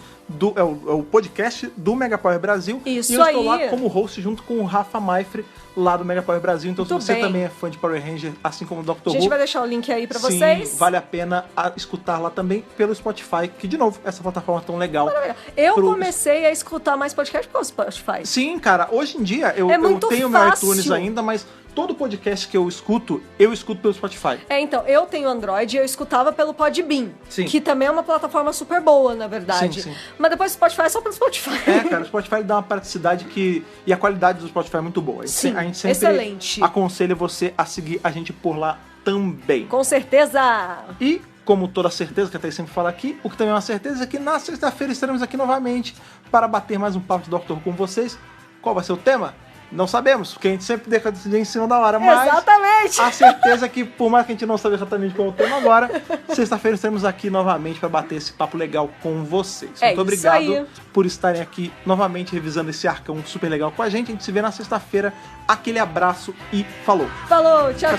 o podcast do Mega Power Brasil. Isso e eu estou aí. lá como host junto com o Rafa Maifre, lá do Mega Power Brasil. Então, Muito se você bem. também é fã de Power Ranger, assim como o Dr. Who, A gente vai deixar o link aí pra sim, vocês. Vale a pena escutar lá também pelo Spotify, que, de novo, essa plataforma tão legal. Eu comecei a escutar mais podcast pelo Spotify. Sim, cara, hoje em dia eu tenho meu iTunes ainda, mas todo podcast que eu escuto pelo Spotify. Então, eu tenho Android e eu escutava pelo Podbean, Sim. que também é uma plataforma super boa, na verdade. Sim. Mas depois o Spotify é só pelo Spotify. Cara, o Spotify dá uma praticidade e a qualidade do Spotify é muito boa. Sim, a gente sempre excelente. aconselha você a seguir a gente por lá também. Com certeza! E, como toda certeza que a Thaís sempre fala aqui, o que também é uma certeza é que na sexta-feira estaremos aqui novamente para bater mais um papo de Doctor Who com vocês. Qual vai ser o tema? Não sabemos, porque a gente sempre deixa decidir em cima da hora, mas exatamente. A certeza é que, por mais que a gente não saiba exatamente qual é o tema agora, sexta-feira estaremos aqui novamente para bater esse papo legal com vocês. Muito obrigado por estarem aqui novamente revisando esse arcão super legal com a gente. A gente se vê na sexta-feira. Aquele abraço e falou! Falou, tchau.